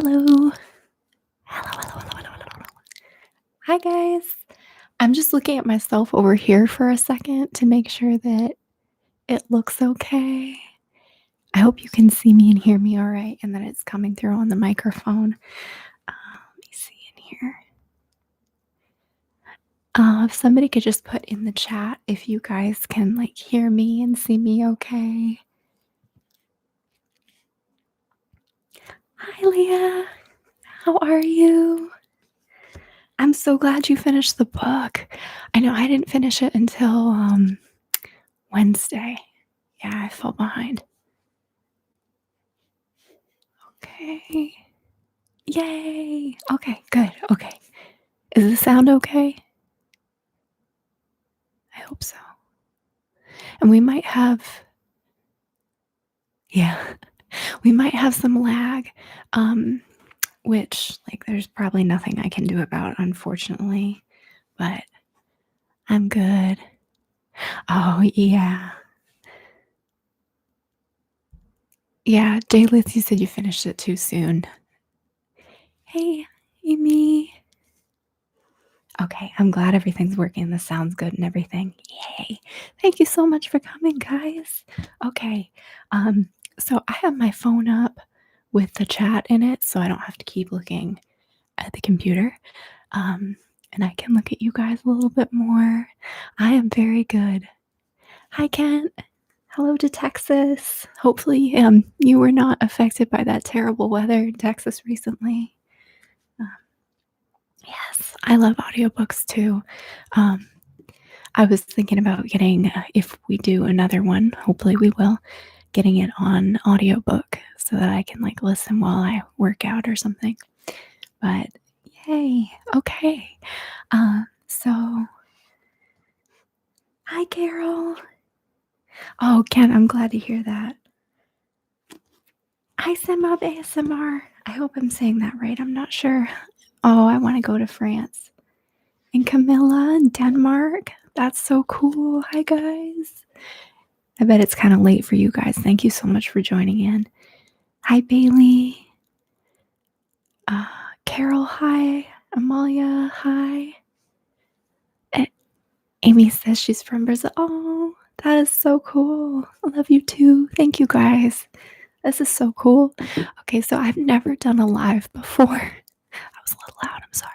Hello. Hello. Hi, guys. I'm just looking at myself over here for a second to make sure that it looks okay. I hope you can see me and hear me all right and that it's coming through on the microphone. Let me see in here. If somebody could just put in the chat if you guys can hear me and see me okay. Hi, Leah. How are you? I'm so glad you finished the book. I know I didn't finish it until Wednesday. Yeah, I fell behind. Okay. Yay. Okay, good. Okay. Is the sound okay? I hope so. And we might have, yeah, we might have some lag, which, there's probably nothing I can do about, unfortunately, but I'm good. Oh, yeah. Yeah, Daylith, you said you finished it too soon. Hey, Amy. Okay, I'm glad everything's working. The sound's good and everything. Yay. Thank you so much for coming, guys. Okay. So I have my phone up with the chat in it, so I don't have to keep looking at the computer. And I can look at you guys a little bit more. I am very good. Hi, Kent. Hello to Texas. Hopefully, you were not affected by that terrible weather in Texas recently. Yes, I love audiobooks too. I was thinking about getting, if we do another one, hopefully we will, getting it on audiobook so that I can listen while I work out or something. But yay. Okay. So hi, Carol. Oh, Ken, I'm glad to hear that. Hi, Simab ASMR. I hope I'm saying that right. I'm not sure. Oh, I want to go to France. And Camilla in Denmark. That's so cool. Hi, guys. I bet it's kind of late for you guys. Thank you so much for joining in. Hi, Bailey. Carol, hi. Amalia, hi. Amy says she's from Brazil. Oh, that is so cool. I love you too. Thank you, guys. This is so cool. Okay, so I've never done a live before. That was a little loud. I'm sorry.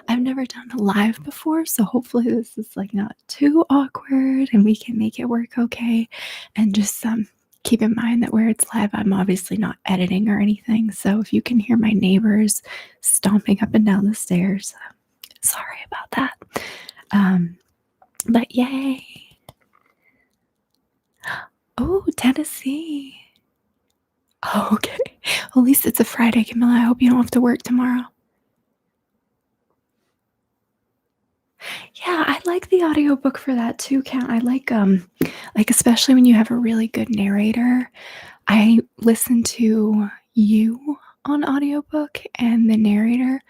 I've never done a live before, so hopefully this is not too awkward and we can make it work okay. And just keep in mind that where it's live, I'm obviously not editing or anything. So if you can hear my neighbors stomping up and down the stairs, sorry about that. But yay. Oh, Tennessee. Oh, okay. Well, at least it's a Friday, Camilla. I hope you don't have to work tomorrow. Yeah, I like the audiobook for that too, Kat. I like especially when you have a really good narrator. I listen to You on audiobook and the narrator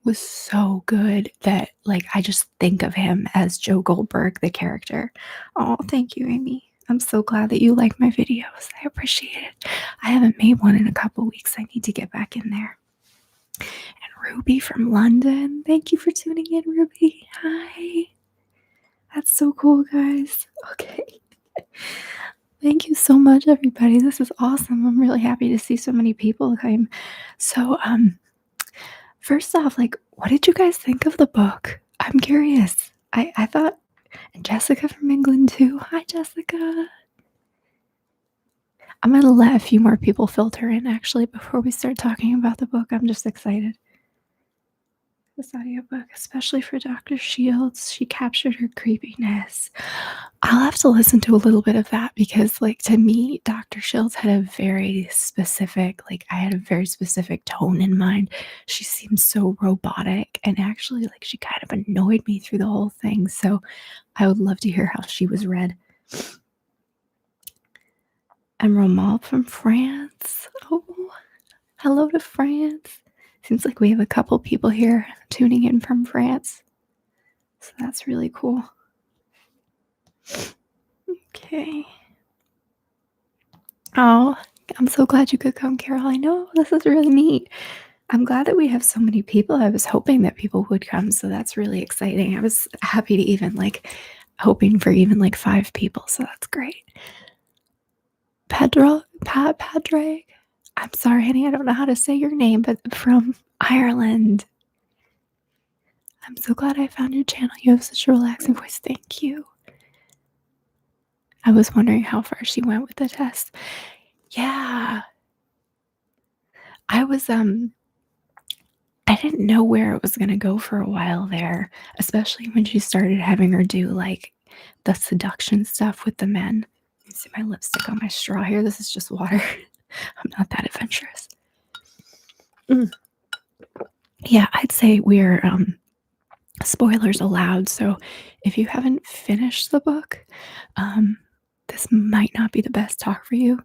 was so good that I just think of him as Joe Goldberg, the character. Oh, thank you, Amy. I'm so glad that you like my videos. I appreciate it. I haven't made one in a couple weeks. I need to get back in there. And Ruby from London. Thank you for tuning in, Ruby. Hi. That's so cool, guys. Okay. Thank you so much, everybody. This is awesome. I'm really happy to see so many people come. So, first off, what did you guys think of the book? I'm curious. I thought, and Jessica from England too. Hi, Jessica. I'm going to let a few more people filter in actually before we start talking about the book. I'm just excited. This audiobook, especially for Dr. Shields, she captured her creepiness. I'll have to listen to a little bit of that because, to me, Dr. Shields had a very specific, I had a very specific tone in mind. She seemed so robotic, and actually, she kind of annoyed me through the whole thing. So I would love to hear how she was read. And Romuald from France. Oh, hello to France. Seems like we have a couple people here tuning in from France. So that's really cool. Okay. Oh, I'm so glad you could come, Carol. I know this is really neat. I'm glad that we have so many people. I was hoping that people would come, so that's really exciting. I was happy to even hoping for even 5 people, so that's great. Padraig. I'm sorry, honey, I don't know how to say your name, but from Ireland. I'm so glad I found your channel. You have such a relaxing voice. Thank you. I was wondering how far she went with the test. Yeah. I was I didn't know where it was gonna go for a while there, especially when she started having her do the seduction stuff with the men. You see my lipstick on my straw here. This is just water. I'm not that adventurous. Yeah, I'd say we're spoilers allowed. So if you haven't finished the book, this might not be the best talk for you.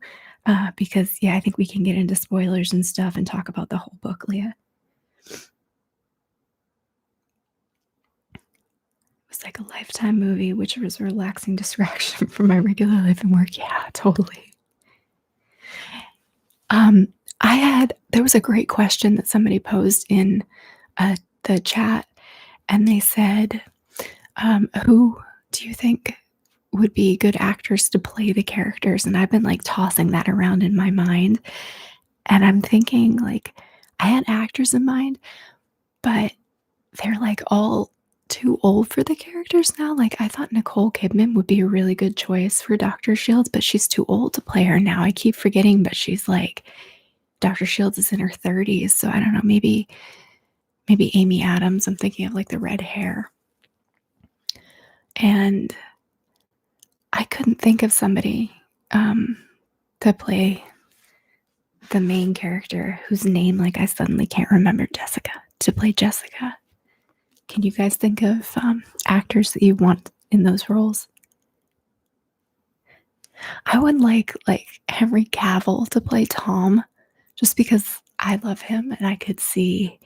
Because yeah, I think we can get into spoilers and stuff and talk about the whole book, Leah. It was like a Lifetime movie, which was a relaxing distraction from my regular life and work. Yeah, totally. There was a great question that somebody posed in the chat, and they said, who do you think would be good actors to play the characters? And I've been tossing that around in my mind, and I'm thinking I had actors in mind, but they're all too old for the characters now. I thought Nicole Kidman would be a really good choice for Dr. Shields, but she's too old to play her now. I keep forgetting, but she's Dr. Shields is in her 30s, so I don't know, maybe Amy Adams. I'm thinking of the red hair. And I couldn't think of somebody to play the main character whose name I suddenly can't remember. To play Jessica. Can you guys think of actors that you want in those roles? I would like Henry Cavill to play Tom, just because I love him and I could see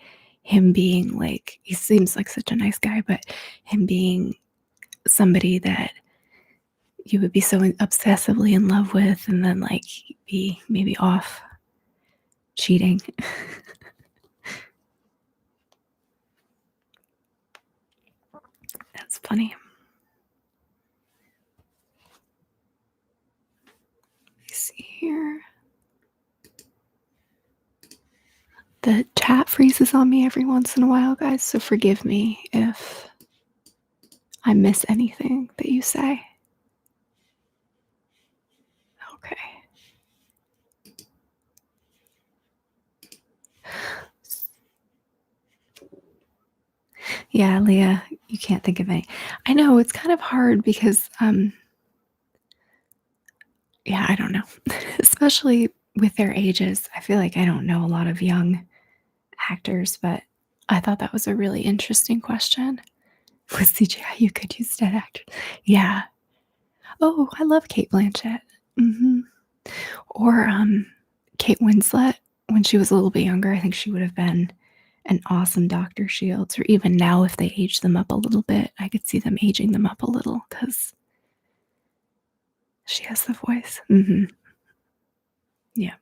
him being he seems like such a nice guy, but him being somebody that you would be so obsessively in love with, and then be maybe off cheating. That's funny. Let me see here. The chat freezes on me every once in a while, guys, so forgive me if I miss anything that you say. Okay. Yeah, Leah, you can't think of any. I know, it's kind of hard because, yeah, I don't know. Especially with their ages. I feel like I don't know a lot of young actors, but I thought that was a really interesting question. With CGI, you could use dead actors. Yeah. Oh, I love Kate Blanchett. Or Kate Winslet, when she was a little bit younger, I think she would have been an awesome Dr. Shields. Or even now, if they age them up a little bit, I could see them aging them up a little because she has the voice. Yeah,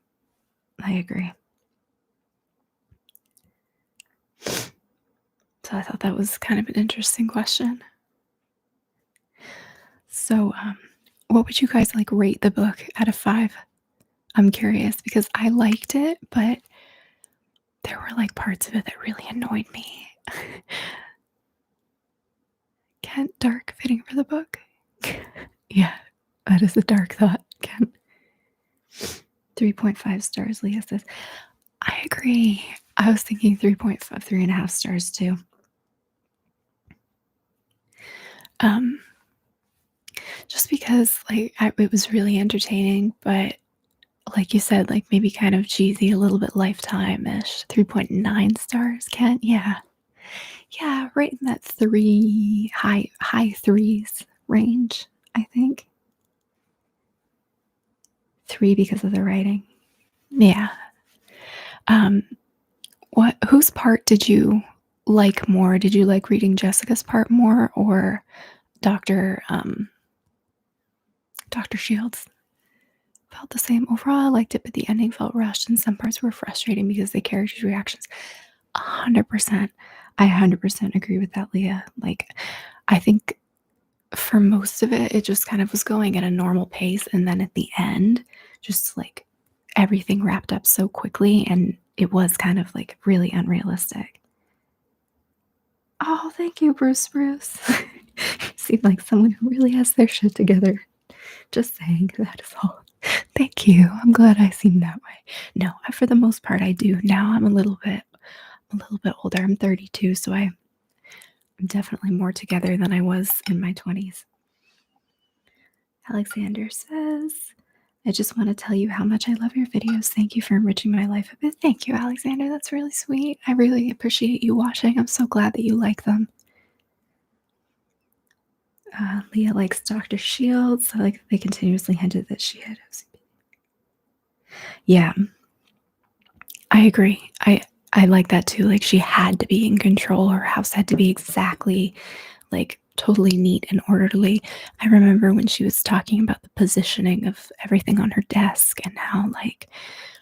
I agree. So I thought that was kind of an interesting question. So, what would you guys rate the book out of 5? I'm curious because I liked it, but there were parts of it that really annoyed me. Kent, dark fitting for the book. Yeah, that is a dark thought, Kent. 3.5 stars, Leah says. I agree. I was thinking 3.5, 3.5 stars too. Just because it was really entertaining, but like you said, maybe kind of cheesy, a little bit Lifetime-ish. 3.9 stars, Kent. Yeah, right in that high threes range, I think. 3 because of the writing. Yeah. Whose part did you like more? Did you like reading Jessica's part more, or Dr. Shields? felt the same. Overall, I liked it, but the ending felt rushed and some parts were frustrating because the characters' reactions 100%. I 100% agree with that, Leah. Like, I think for most of it, it just kind of was going at a normal pace. And then at the end, just like everything wrapped up so quickly. And it was kind of like really unrealistic. Oh, thank you, Bruce. You seem like someone who really has their shit together. Just saying, that is all. Thank you. I'm glad I seem that way. No, for the most part, I do. Now I'm a little bit older. I'm 32, so I'm definitely more together than I was in my 20s. Alexander says, I just want to tell you how much I love your videos. Thank you for enriching my life a bit. Thank you, Alexander. That's really sweet. I really appreciate you watching. I'm so glad that you like them. Leah likes Dr. Shields. I like that they continuously hinted that she had OCD. Yeah, I agree. I like that too. Like, she had to be in control. Her house had to be exactly like totally neat and orderly. I remember when she was talking about the positioning of everything on her desk and how like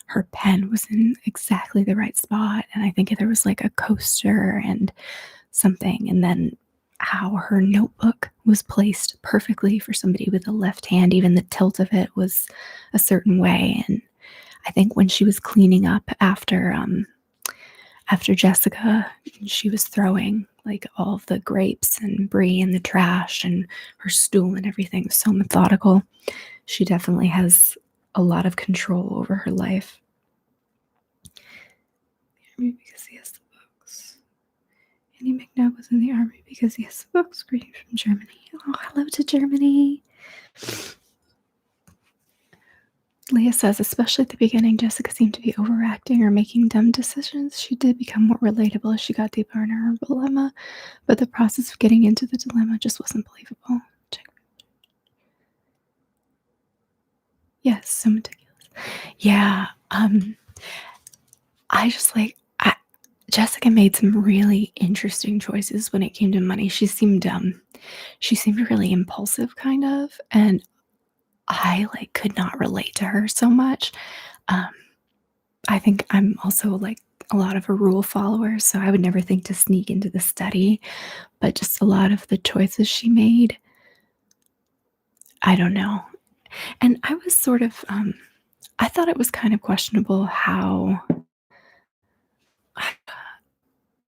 her pen was in exactly the right spot. And I think there was like a coaster and something. And then how her notebook was placed perfectly for somebody with a left hand. Even the tilt of it was a certain way. And I think when she was cleaning up after Jessica, she was throwing like all of the grapes and brie in the trash and her stool and everything was so methodical. She definitely has a lot of control over her life. Maybe because he has the books. Andy McNabb was in the army because he has the books. Greetings from Germany. Oh, hello to Germany. Leah says, especially at the beginning, Jessica seemed to be overacting or making dumb decisions. She did become more relatable as she got deeper in her dilemma, but the process of getting into the dilemma just wasn't believable. Yes, so meticulous. Yeah, I just like Jessica made some really interesting choices when it came to money. She seemed really impulsive kind of, and I like could not relate to her so much. I think I'm also like a lot of a rule follower, so I would never think to sneak into the study, but just a lot of the choices she made, I don't know. And I was sort of I thought it was kind of questionable how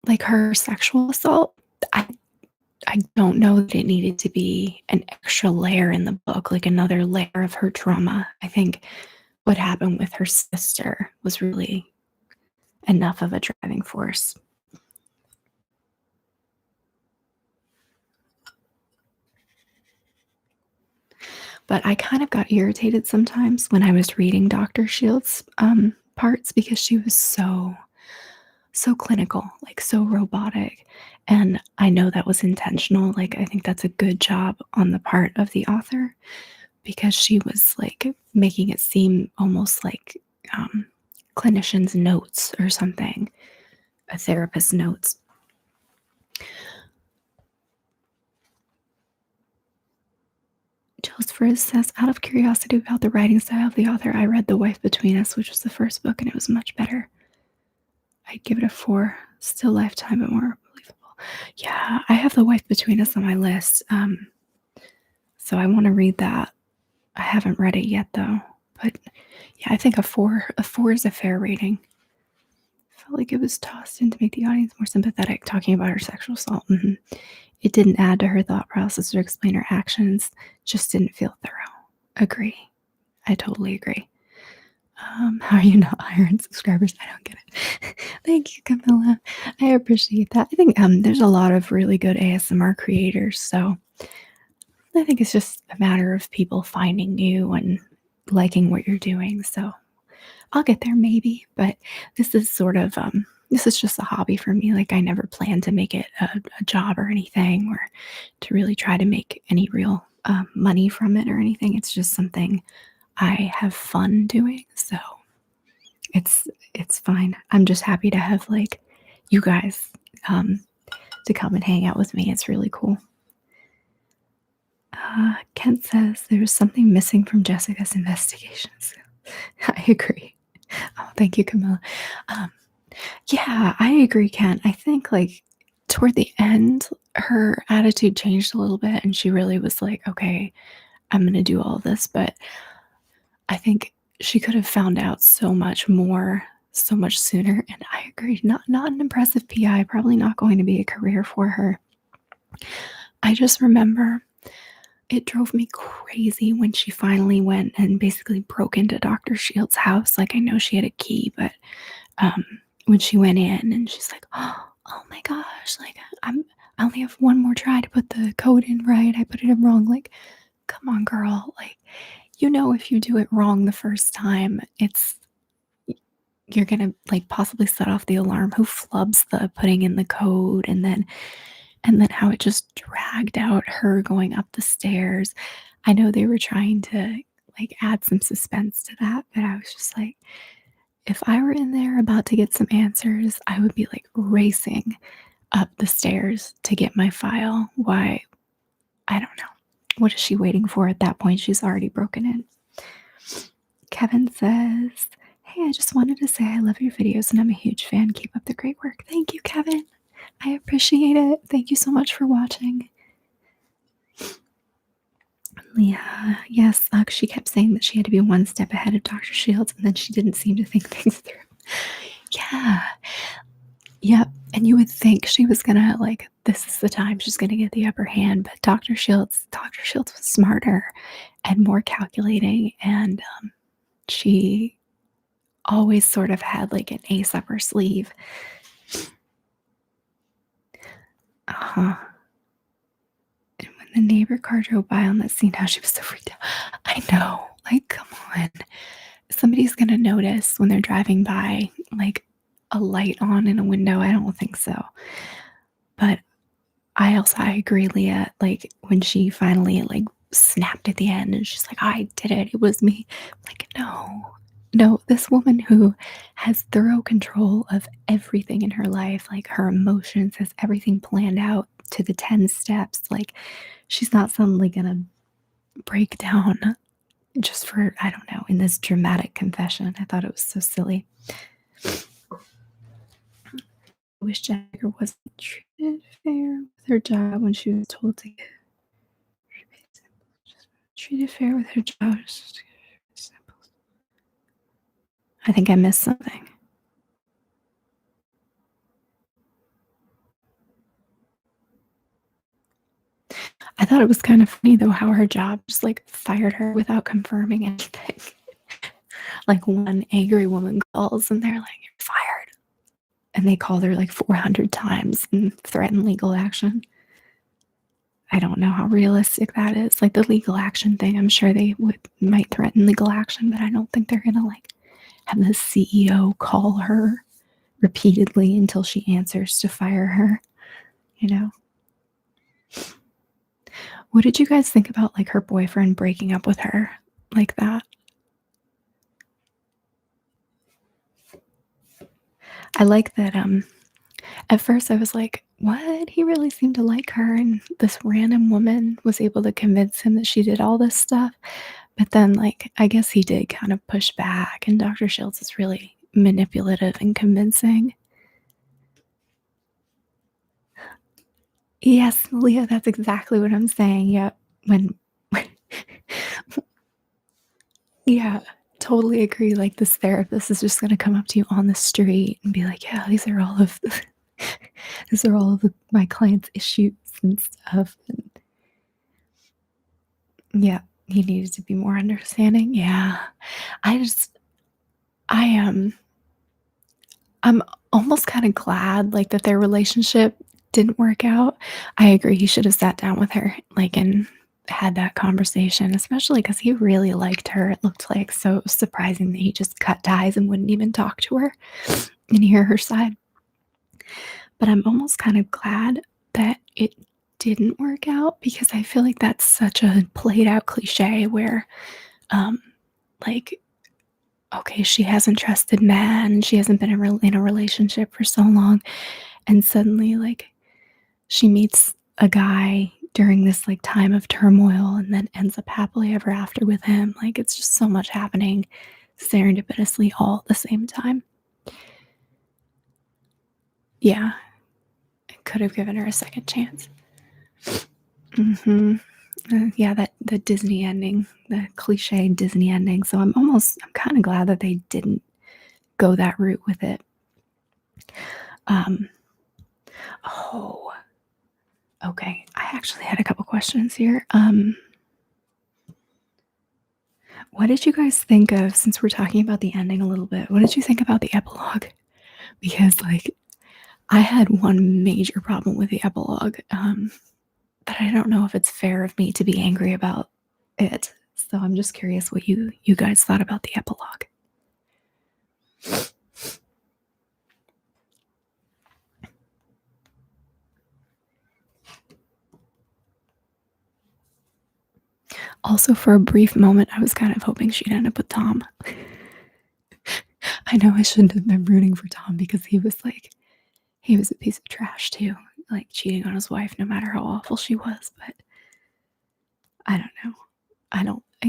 like her sexual assault. I I don't know that it needed to be an extra layer in the book, like another layer of her trauma. I think what happened with her sister was really enough of a driving force. But I kind of got irritated sometimes when I was reading Dr. Shields' parts because she was so clinical, like so robotic. And I know that was intentional. Like, I think that's a good job on the part of the author because she was like making it seem almost like clinician's notes or something, a therapist's notes. Jules Frizz says, out of curiosity about the writing style of the author, I read The Wife Between Us, which was the first book, and it was much better. I'd give it a 4. Still Lifetime, but more believable. Yeah, I have The Wife Between Us on my list. So I want to read that. I haven't read it yet though. But yeah, I think a 4 is a fair rating. Felt like it was tossed in to make the audience more sympathetic, talking about her sexual assault. It didn't add to her thought process or explain her actions. Just didn't feel thorough. Agree. I totally agree. How are you not iron subscribers? I don't get it. Thank you, Camilla. I appreciate that. I think there's a lot of really good ASMR creators, so I think it's just a matter of people finding you and liking what you're doing. So I'll get there maybe, but this is sort of this is just a hobby for me. Like, I never plan to make it a job or anything, or to really try to make any real money from it or anything. It's just something I have fun doing, so it's fine. I'm just happy to have like you guys to come and hang out with me. It's really cool. Kent says there was something missing from Jessica's investigations. I agree. Oh, thank you, Camilla. Um, yeah, I agree, Kent. I think like toward the end, her attitude changed a little bit, and she really was like, "Okay, I'm gonna do all this." But I think she could have found out so much more, so much sooner. And I agree, not an impressive PI, probably not going to be a career for her. I just remember it drove me crazy when she finally went and basically broke into Dr. Shields' house. Like, I know she had a key, but um, when she went in and she's like, oh my gosh, like, I only have one more try to put the code in right. I put it in wrong. Like, come on, girl. Like, if you do it wrong the first time, you're gonna like possibly set off the alarm. Who flubs the putting in the code, and then how it just dragged out her going up the stairs. I know they were trying to like add some suspense to that, but I was just like, if I were in there about to get some answers, I would be like racing up the stairs to get my file. Why? I don't know. What is she waiting for at that point? She's already broken in. Kevin says, hey, I just wanted to say I love your videos and I'm a huge fan. Keep up the great work. Thank you, Kevin. I appreciate it. Thank you so much for watching. Leah, yes, she kept saying that she had to be one step ahead of Dr. Shields, and then she didn't seem to think things through. Yeah. Yep. And you would think she was gonna like, this is the time she's gonna get the upper hand, but Dr. Shields was smarter and more calculating, and she always sort of had like an ace up her sleeve. Uh-huh. And when the neighbor car drove by on that scene, how she was so freaked out. I know. Like, come on. Somebody's gonna notice when they're driving by, like a light on in a window. I don't think so. But I agree, Leah. Like when she finally like snapped at the end and she's like, I did it. It was me. Like, no, this woman who has thorough control of everything in her life, like her emotions, has everything planned out to the 10 steps. Like, she's not suddenly gonna break down just for, I don't know, in this dramatic confession. I thought it was so silly. I wish Jagger wasn't treated fair with her job when she was told to get treated fair with her job. I think I missed something. I thought it was kind of funny though how her job just like fired her without confirming anything. Like one angry woman calls and they're like, you're fired. And they called her like 400 times and threaten legal action. I don't know how realistic that is. Like the legal action thing, I'm sure they might threaten legal action, but I don't think they're gonna like have the CEO call her repeatedly until she answers to fire her, you know? What did you guys think about like her boyfriend breaking up with her like that? I like that at first I was like, what? He really seemed to like her, and this random woman was able to convince him that she did all this stuff. But then like I guess he did kind of push back, and Dr. Shields is really manipulative and convincing. Yes, Leah, that's exactly what I'm saying. Yep. When yeah, totally agree. Like this therapist is just gonna come up to you on the street and be like, yeah, these are all of my clients' issues and stuff. And yeah, he needed to be more understanding. Yeah. I just I am I'm almost kind of glad like that their relationship didn't work out. I agree he should have sat down with her like and had that conversation, especially because he really liked her. It looked like so it was surprising that he just cut ties and wouldn't even talk to her and hear her side. But I'm almost kind of glad that it didn't work out because I feel like that's such a played out cliche where um like okay, she hasn't trusted men, she hasn't been in a relationship for so long, and suddenly like she meets a guy during this like time of turmoil and then ends up happily ever after with him. Like it's just so much happening serendipitously all at the same time. Yeah, I could have given her a second chance. Yeah, that the Disney ending, the cliche Disney ending. So I'm kind of glad that they didn't go that route with it. Um, oh, okay. I actually had a couple questions here. What did you guys think of, since we're talking about the ending a little bit, what did you think about the epilogue? Because, like, I had one major problem with the epilogue, but I don't know if it's fair of me to be angry about it. So I'm just curious what you guys thought about the epilogue. Also, for a brief moment, I was kind of hoping she'd end up with Tom. I know I shouldn't have been rooting for Tom because he was a piece of trash too, like cheating on his wife no matter how awful she was, but I don't know.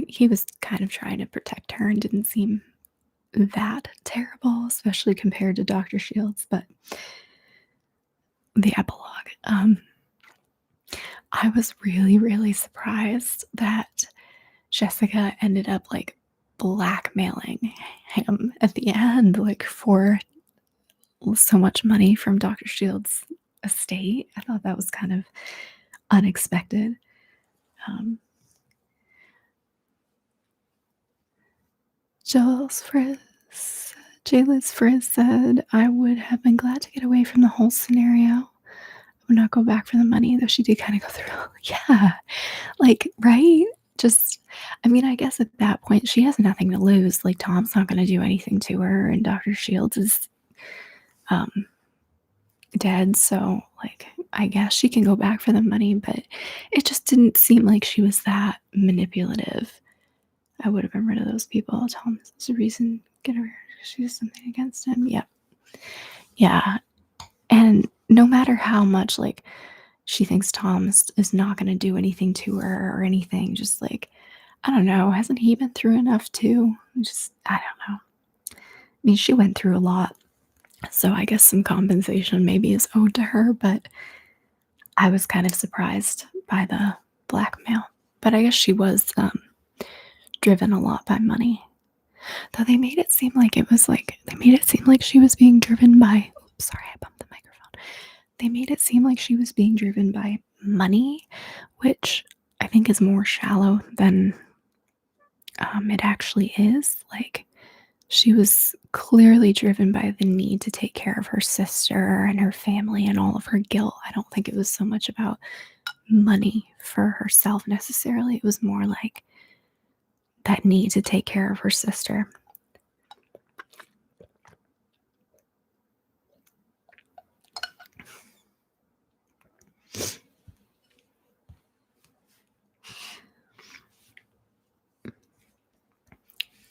He was kind of trying to protect her and didn't seem that terrible, especially compared to Dr. Shields, but the epilogue. I was really, really surprised that Jessica ended up like blackmailing him at the end, like for so much money from Dr. Shields' estate. I thought that was kind of unexpected. Jaylis Frizz said, I would have been glad to get away from the whole scenario. I would not go back for the money, though she did kind of go through. Yeah, like, right? Just, I mean, I guess at that point, she has nothing to lose. Like, Tom's not going to do anything to her, and Dr. Shields is dead. So, like, I guess she can go back for the money, but it just didn't seem like she was that manipulative. I would have been rid of those people. Tom's a reason, get her, she has something against him. Yep. Yeah. And no matter how much, like, she thinks Tom is not going to do anything to her or anything, just like, I don't know, hasn't he been through enough too? Just, I don't know. I mean, she went through a lot, so I guess some compensation maybe is owed to her, but I was kind of surprised by the blackmail. But I guess she was driven a lot by money. Though they made it seem like she was being driven by, oops, sorry, I bumped the microphone. They made it seem like she was being driven by money, which I think is more shallow than it actually is. Like, she was clearly driven by the need to take care of her sister and her family and all of her guilt. I don't think it was so much about money for herself necessarily. It was more like that need to take care of her sister.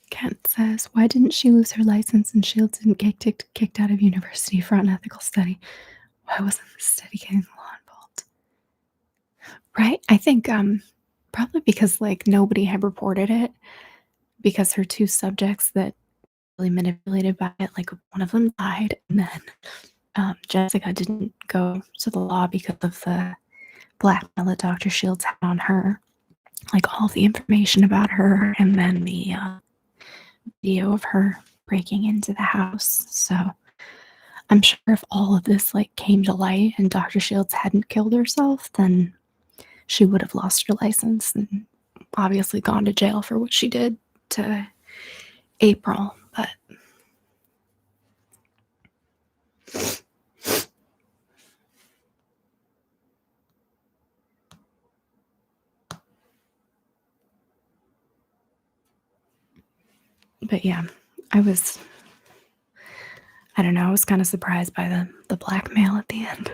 Kent says, why didn't she lose her license and Shields didn't get kicked out of university for unethical study? Why wasn't the study getting the law involved? Right? I think probably because like nobody had reported it, because her two subjects that really manipulated by it, like one of them died, and then Jessica didn't go to the law because of the blackmail that Dr. Shields had on her, like all the information about her, and then the video of her breaking into the house. So I'm sure if all of this like came to light and Dr. Shields hadn't killed herself, then she would have lost her license and obviously gone to jail for what she did to April. But yeah, I don't know, I was kind of surprised by the blackmail at the end.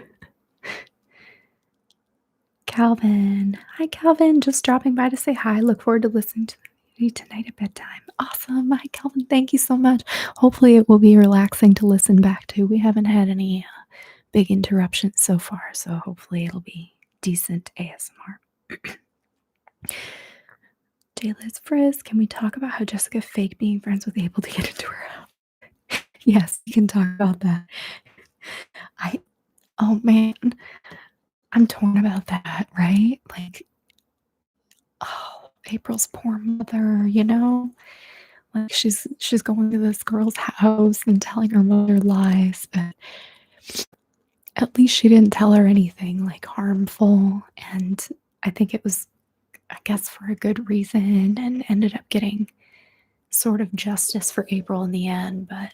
Calvin. Hi, Calvin. Just dropping by to say hi. Look forward to listening to you tonight at bedtime. Awesome. Hi, Calvin. Thank you so much. Hopefully it will be relaxing to listen back to. We haven't had any big interruptions so far, so hopefully it'll be decent ASMR. Liz Frizz, can we talk about how Jessica faked being friends with Abel to get into her house? Yes, we can talk about that. Oh man, I'm torn about that, right? Like, oh, April's poor mother, like she's going to this girl's house and telling her mother lies, but at least she didn't tell her anything like harmful. And I think it was, I guess, for a good reason, and ended up getting sort of justice for April in the end. But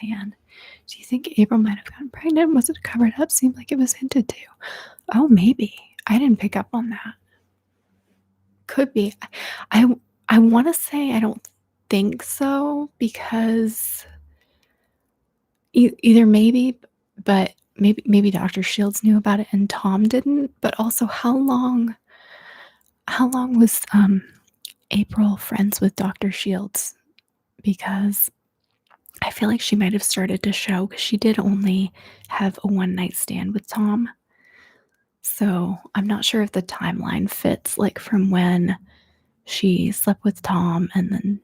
man, do you think April might have gotten pregnant? Was it covered up? Seemed like it was hinted to. Oh, maybe. I didn't pick up on that. Could be. I I want to say I don't think so, because either maybe, but maybe Dr. Shields knew about it and Tom didn't. But also, how long was April friends with Dr. Shields? Because I feel like she might have started to show, because she did only have a one night stand with Tom. So I'm not sure if the timeline fits, like from when she slept with Tom and then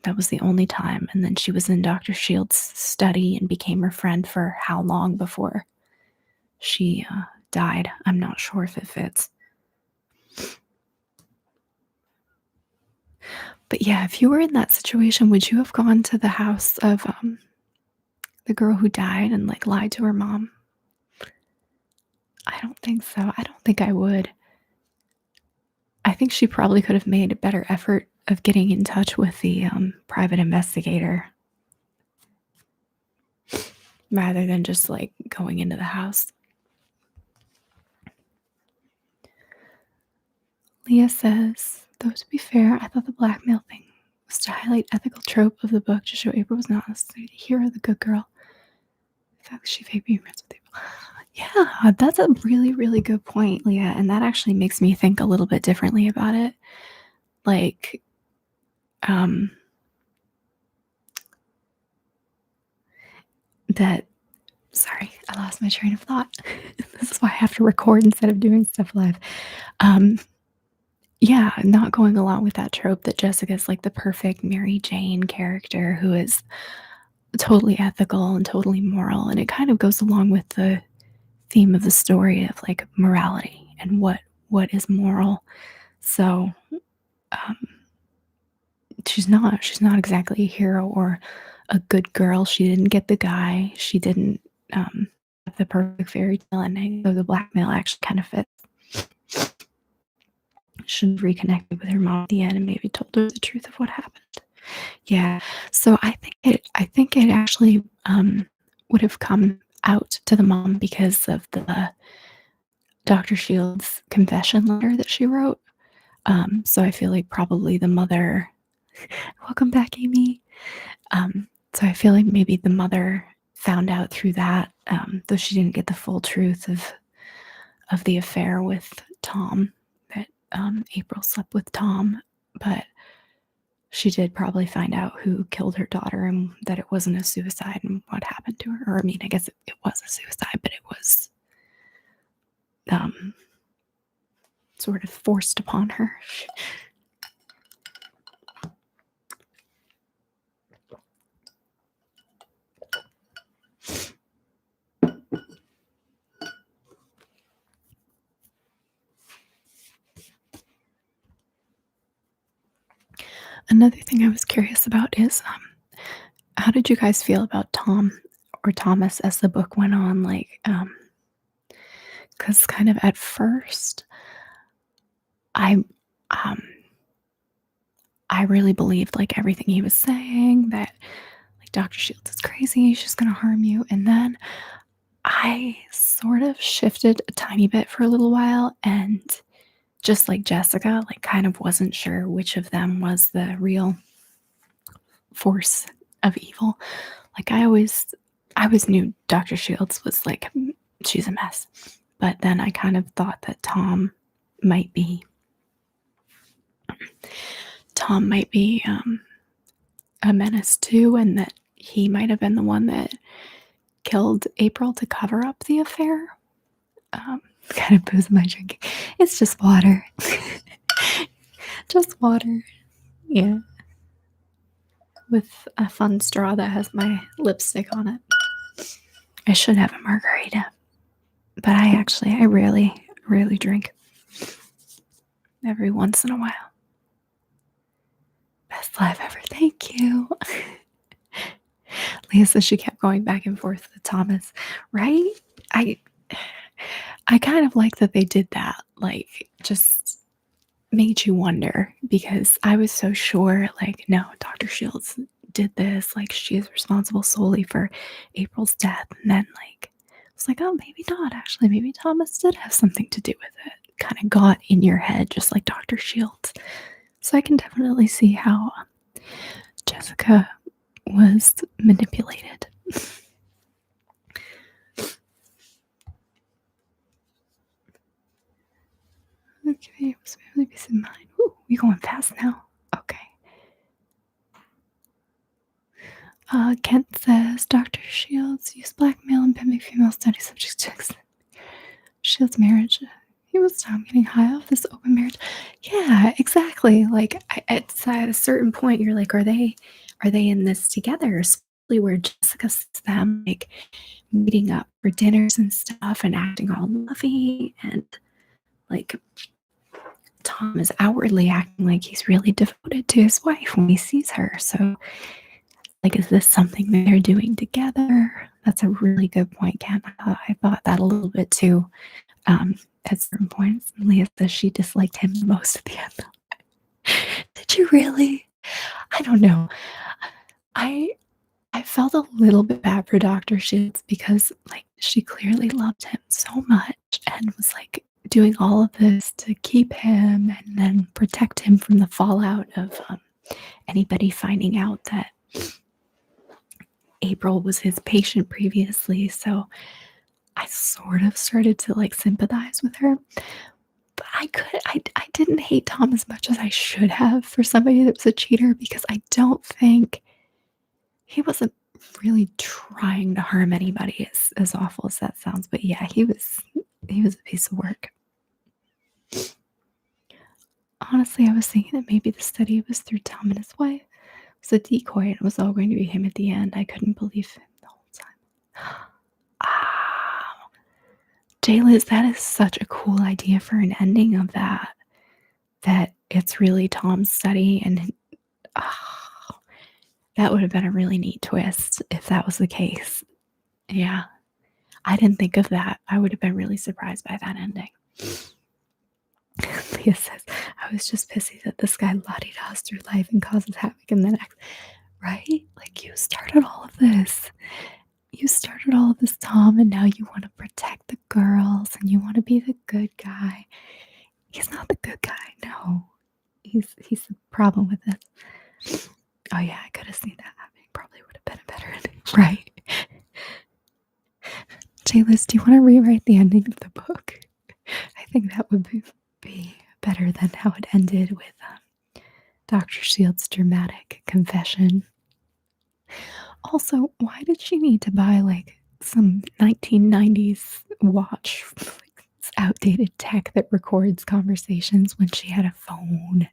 that was the only time, and then she was in Dr. Shields' study and became her friend for how long before she died. I'm not sure if it fits. But yeah, if you were in that situation, would you have gone to the house of the girl who died and like lied to her mom? I don't think so. I don't think I would. I think she probably could have made a better effort of getting in touch with the private investigator rather than just like going into the house. Leah says, though to be fair, I thought the blackmail thing was to highlight ethical trope of the book to show April was not necessarily the hero, the good girl. In fact, she faked being friends with April. Yeah, that's a really, really good point, Leah. And that actually makes me think a little bit differently about it. Like, that, sorry, I lost my train of thought. This is why I have to record instead of doing stuff live. Yeah, not going along with that trope that Jessica's like the perfect Mary Jane character who is totally ethical and totally moral. And it kind of goes along with the theme of the story of like morality and what is moral. So um, she's not exactly a hero or a good girl. She didn't get the guy. She didn't have the perfect fairy tale ending. So the blackmail actually kind of fits. Should have reconnected with her mom at the end and maybe told her the truth of what happened. Yeah. So I think it actually would have come out to the mom because of the Dr. Shields confession letter that she wrote. So I feel like probably the mother. Welcome back, Amy. So I feel like maybe the mother found out through that, though she didn't get the full truth of the affair with Tom. That April slept with Tom, but she did probably find out who killed her daughter and that it wasn't a suicide and what happened to her. Or, I mean, I guess it was a suicide, but it was sort of forced upon her. Another thing I was curious about is how did you guys feel about Tom or Thomas as the book went on? Like, because kind of at first, I I really believed like everything he was saying, that like Dr. Shields is crazy, she's gonna harm you. And then I sort of shifted a tiny bit for a little while, and just like Jessica, like kind of wasn't sure which of them was the real force of evil. Like I always knew Dr. Shields was like, she's a mess. But then I kind of thought that Tom might be a menace too, and that he might have been the one that killed April to cover up the affair. What kind of booze am I drinking? It's just water. Just water. Yeah. With a fun straw that has my lipstick on it. I should have a margarita. But I rarely drink. Every once in a while. Best live ever. Thank you. Leah says she kept going back and forth with Thomas. Right? I kind of like that they did that. Like, just made you wonder, because I was so sure, like, no, Dr. Shields did this. Like, she is responsible solely for April's death. And then, like, I was like, oh, maybe not. Actually, maybe Thomas did have something to do with it. Kind of got in your head, just like Dr. Shields. So I can definitely see how Jessica was manipulated. Okay, was really peace of mind. Ooh, we going fast now. Okay. Kent says Dr. Shields used blackmail and pimping female study subjects to extend Shields' marriage. He was Tom getting high off this open marriage. Yeah, exactly. Like, it's at a certain point, you're like, are they in this together? Especially where Jessica sees them like meeting up for dinners and stuff and acting all lovey, and like Tom is outwardly acting like he's really devoted to his wife when he sees her. So, like, is this something they're doing together? That's a really good point, Ken. I thought that a little bit too. At certain points, Leah says she disliked him the most at the end. Did you really? I don't know. I felt a little bit bad for Dr. Shields because, like, she clearly loved him so much and was like doing all of this to keep him and then protect him from the fallout of anybody finding out that April was his patient previously. So I sort of started to like sympathize with her. But I didn't hate Tom as much as I should have for somebody that was a cheater, because I don't think he wasn't really trying to harm anybody, as awful as that sounds. But yeah, he was a piece of work. Honestly, I was thinking that maybe the study was through Tom and his wife. It was a decoy and it was all going to be him at the end. I couldn't believe him the whole time. Ah, Jayliz, that is such a cool idea for an ending of that. That it's really Tom's study, and that would have been a really neat twist if that was the case. Yeah, I didn't think of that. I would have been really surprised by that ending. Leah says, I was just pissy that this guy la-di-das through life and causes havoc in the next. Right? Like, you started all of this. You started all of this, Tom, and now you want to protect the girls and you want to be the good guy. He's not the good guy. No. He's the problem with this. Oh yeah, I could have seen that happening. Probably would have been a better ending. Right. Jayliz, do you want to rewrite the ending of the book? I think that would be better than how it ended with Dr. Shields' dramatic confession. Also, why did she need to buy like some 1990s watch, like this outdated tech that records conversations, when she had a phone?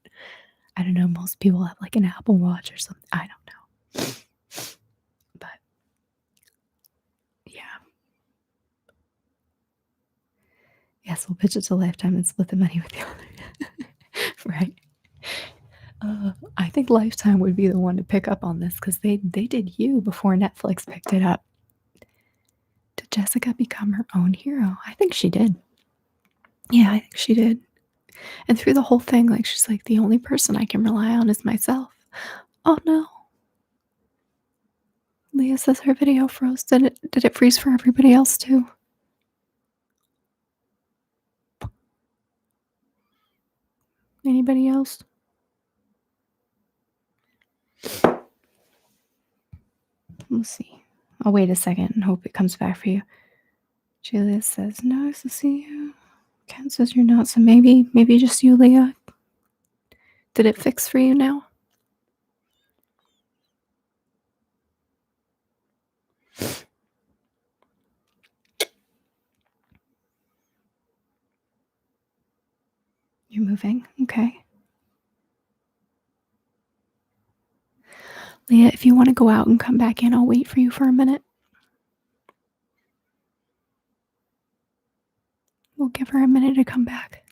I don't know, most people have like an Apple Watch or something. I don't know. But yeah. Yes, we'll pitch it to Lifetime and split the money with the other. Right. I think Lifetime would be the one to pick up on this, because they did You before Netflix picked it up. Did Jessica become her own hero? I think she did. Yeah, I think she did. And through the whole thing, like, she's like, the only person I can rely on is myself. Oh no. Leah says her video froze. Did it freeze for everybody else too? Anybody else? Let's see. I'll wait a second and hope it comes back for you. Julia says, nice to see you. Ken says you're not, so maybe just you, Leah. Did it fix for you now? You're moving? Okay. Leah, if you want to go out and come back in, I'll wait for you for a minute. We'll give her a minute to come back.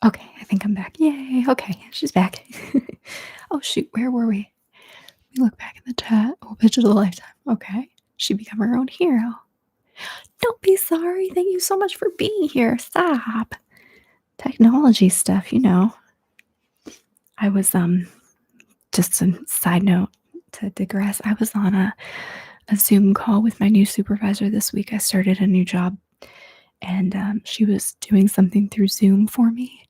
Okay, I think I'm back. Yay. Okay, she's back. Oh, shoot. Where were we? We look back in the chat. Oh, bitch of the lifetime. Okay. She become her own hero. Don't be sorry. Thank you so much for being here. Stop. Technology stuff, you know. I was, just a side note to digress. I was on a Zoom call with my new supervisor this week. I started a new job and she was doing something through Zoom for me,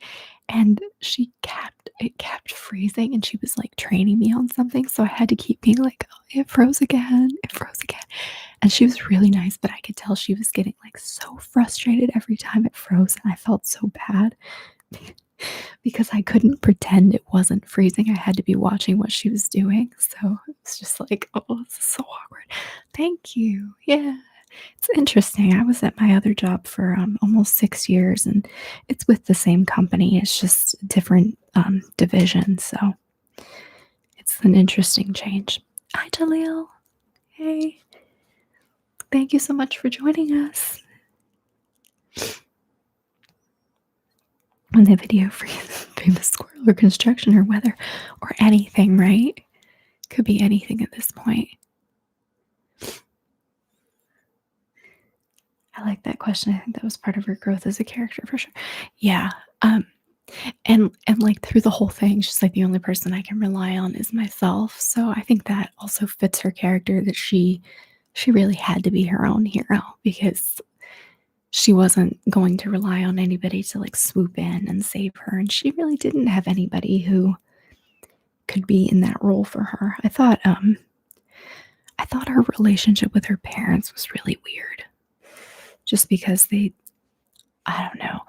and it kept freezing, and she was like training me on something, so I had to keep being like, oh, it froze again, and she was really nice, but I could tell she was getting like so frustrated every time it froze, and I felt so bad because I couldn't pretend it wasn't freezing. I had to be watching what she was doing, so it's just like, oh, this is so awkward. Thank you. Yeah. It's interesting. I was at my other job for almost 6 years, and it's with the same company. It's just a different division. So it's an interesting change. Hi, Jaleel. Hey. Thank you so much for joining us. On the video for famous squirrel or construction or weather or anything, right? Could be anything at this point. I like that question. I think that was part of her growth as a character for sure. Yeah. And like through the whole thing, she's like, the only person I can rely on is myself. So I think that also fits her character, that she really had to be her own hero because she wasn't going to rely on anybody to like swoop in and save her. And she really didn't have anybody who could be in that role for her. I thought her relationship with her parents was really weird. Just because I don't know,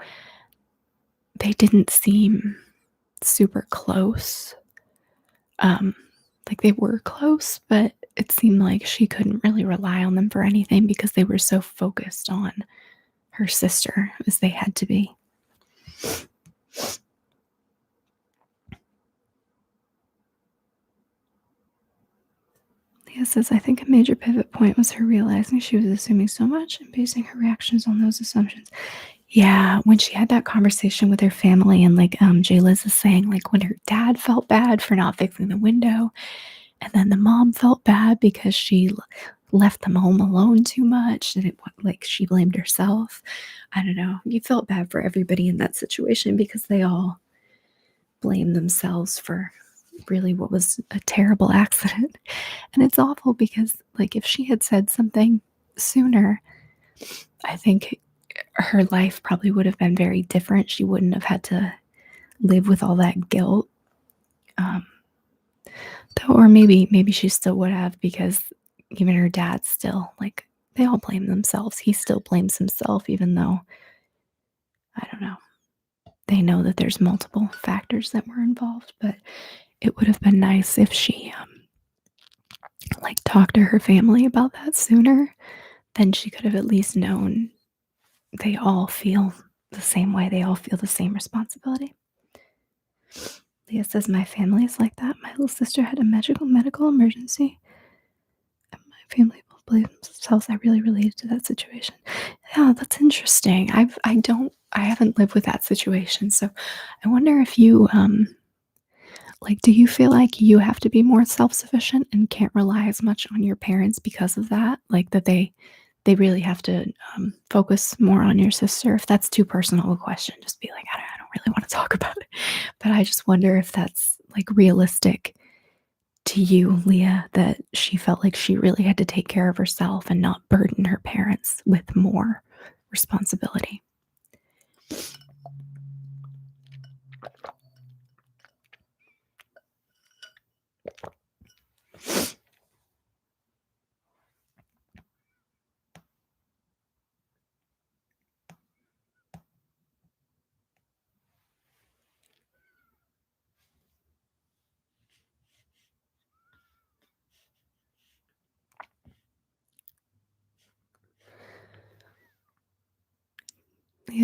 they didn't seem super close. Like they were close, but it seemed like she couldn't really rely on them for anything because they were so focused on her sister as they had to be. Leah says, I think a major pivot point was her realizing she was assuming so much and basing her reactions on those assumptions. Yeah, when she had that conversation with her family, and like Jay Liz is saying, like when her dad felt bad for not fixing the window, and then the mom felt bad because she left them home alone too much, and like she blamed herself. I don't know. You felt bad for everybody in that situation because they all blamed themselves for really what was a terrible accident. And it's awful because like if she had said something sooner, I think her life probably would have been very different. She wouldn't have had to live with all that guilt. Or maybe she still would have, because even her dad still, like, they all blame themselves. He still blames himself, even though, I don't know, they know that there's multiple factors that were involved. But it would have been nice if she like talked to her family about that sooner. Then she could have at least known they all feel the same way. They all feel the same responsibility. Leah says, my family is like that. My little sister had a medical emergency, and my family both blamed themselves. I really related to that situation. Yeah, that's interesting. I haven't lived with that situation, so I wonder if you like, do you feel like you have to be more self-sufficient and can't rely as much on your parents because of that? Like that they really have to focus more on your sister? If that's too personal a question, just be like, I don't really want to talk about it. But I just wonder if that's like realistic to you, Leah, that she felt like she really had to take care of herself and not burden her parents with more responsibility.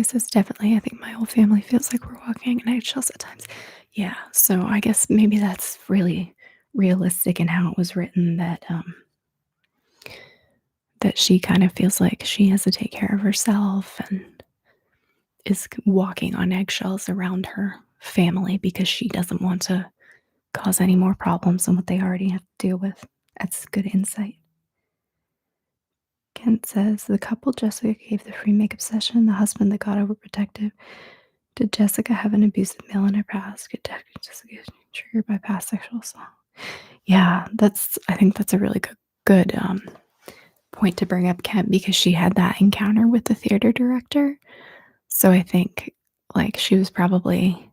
guess it's definitely I think my whole family feels like we're walking in eggshells at times. Yeah, so I guess maybe that's really realistic in how it was written that she kind of feels like she has to take care of herself and is walking on eggshells around her family because she doesn't want to cause any more problems than what they already have to deal with. That's good insight. Kent says the couple Jessica gave the free makeup session, the husband that got overprotective. Did Jessica have an abusive male in her past? Could Jessica triggered by past sexual assault? Yeah, I think that's a really good point to bring up, Kent, because she had that encounter with the theater director. So I think like she was probably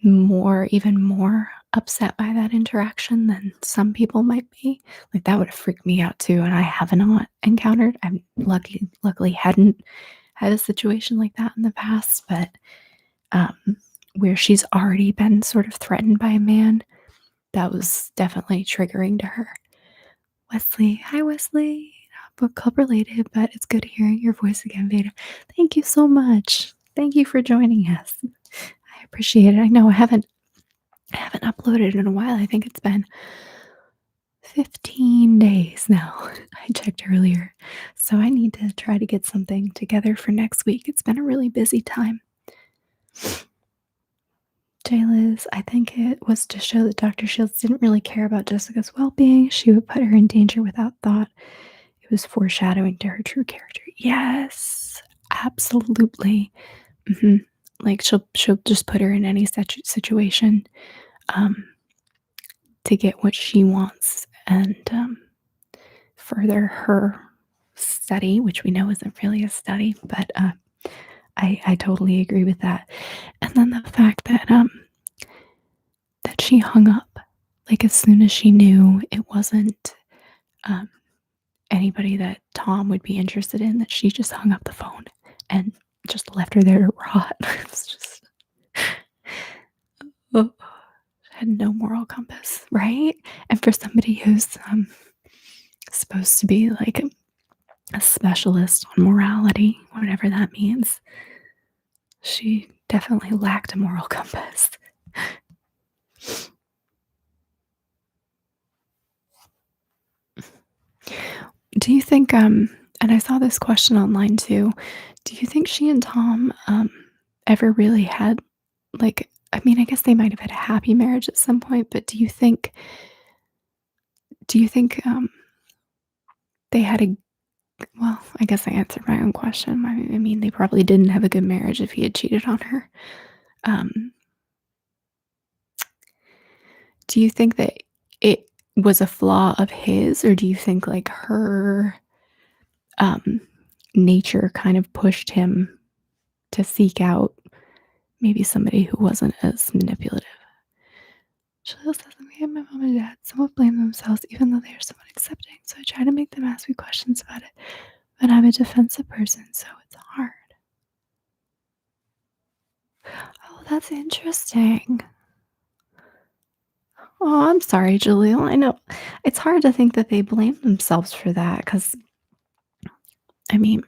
even more upset by that interaction than some people might be. Like that would have freaked me out too, and I have not encountered. I've luckily hadn't had a situation like that in the past, but um, where she's already been sort of threatened by a man, that was definitely triggering to her. Wesley, hi Wesley. Not book club related, but it's good hearing your voice again, Veda. Thank you so much. Thank you for joining us. I appreciate it. I know I haven't uploaded in a while. I think it's been 15 days now. I checked earlier. So I need to try to get something together for next week. It's been a really busy time. Jay Liz, I think it was to show that Dr. Shields didn't really care about Jessica's well being. She would put her in danger without thought. It was foreshadowing to her true character. Yes, absolutely. hmm Like she'll just put her in any situation um, to get what she wants and further her study, which we know isn't really a study, but I totally agree with that. And then the fact that she hung up, like as soon as she knew it wasn't um, anybody that Tom would be interested in, that she just hung up the phone and just left her there to rot. It's just oh, had no moral compass, right? And for somebody who's supposed to be like a specialist on morality, whatever that means, she definitely lacked a moral compass. Do you think, and I saw this question online too, do you think she and Tom ever really had, like, I mean, I guess they might have had a happy marriage at some point, but do you think they had a, well, I guess I answered my own question. I mean, they probably didn't have a good marriage if he had cheated on her. Um, do you think that it was a flaw of his, or do you think like her um, nature kind of pushed him to seek out maybe somebody who wasn't as manipulative? Sheila says, "I'm here, my mom and dad somewhat blame themselves, even though they are somewhat accepting. So I try to make them ask me questions about it. But I'm a defensive person, so it's hard." Oh, that's interesting. Oh, I'm sorry, Jaleel. I know it's hard to think that they blame themselves for that because, I mean,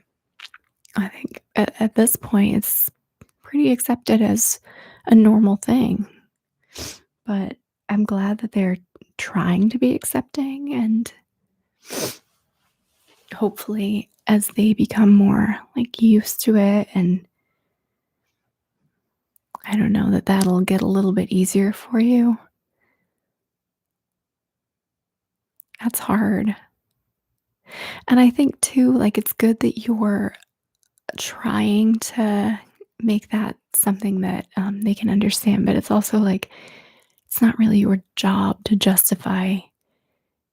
I think at this point it's pretty accepted as a normal thing. But I'm glad that they're trying to be accepting, and hopefully as they become more like used to it, and I don't know, that that'll get a little bit easier for you. That's hard. And I think too, like it's good that you're trying to make that something that they can understand, but it's also like it's not really your job to justify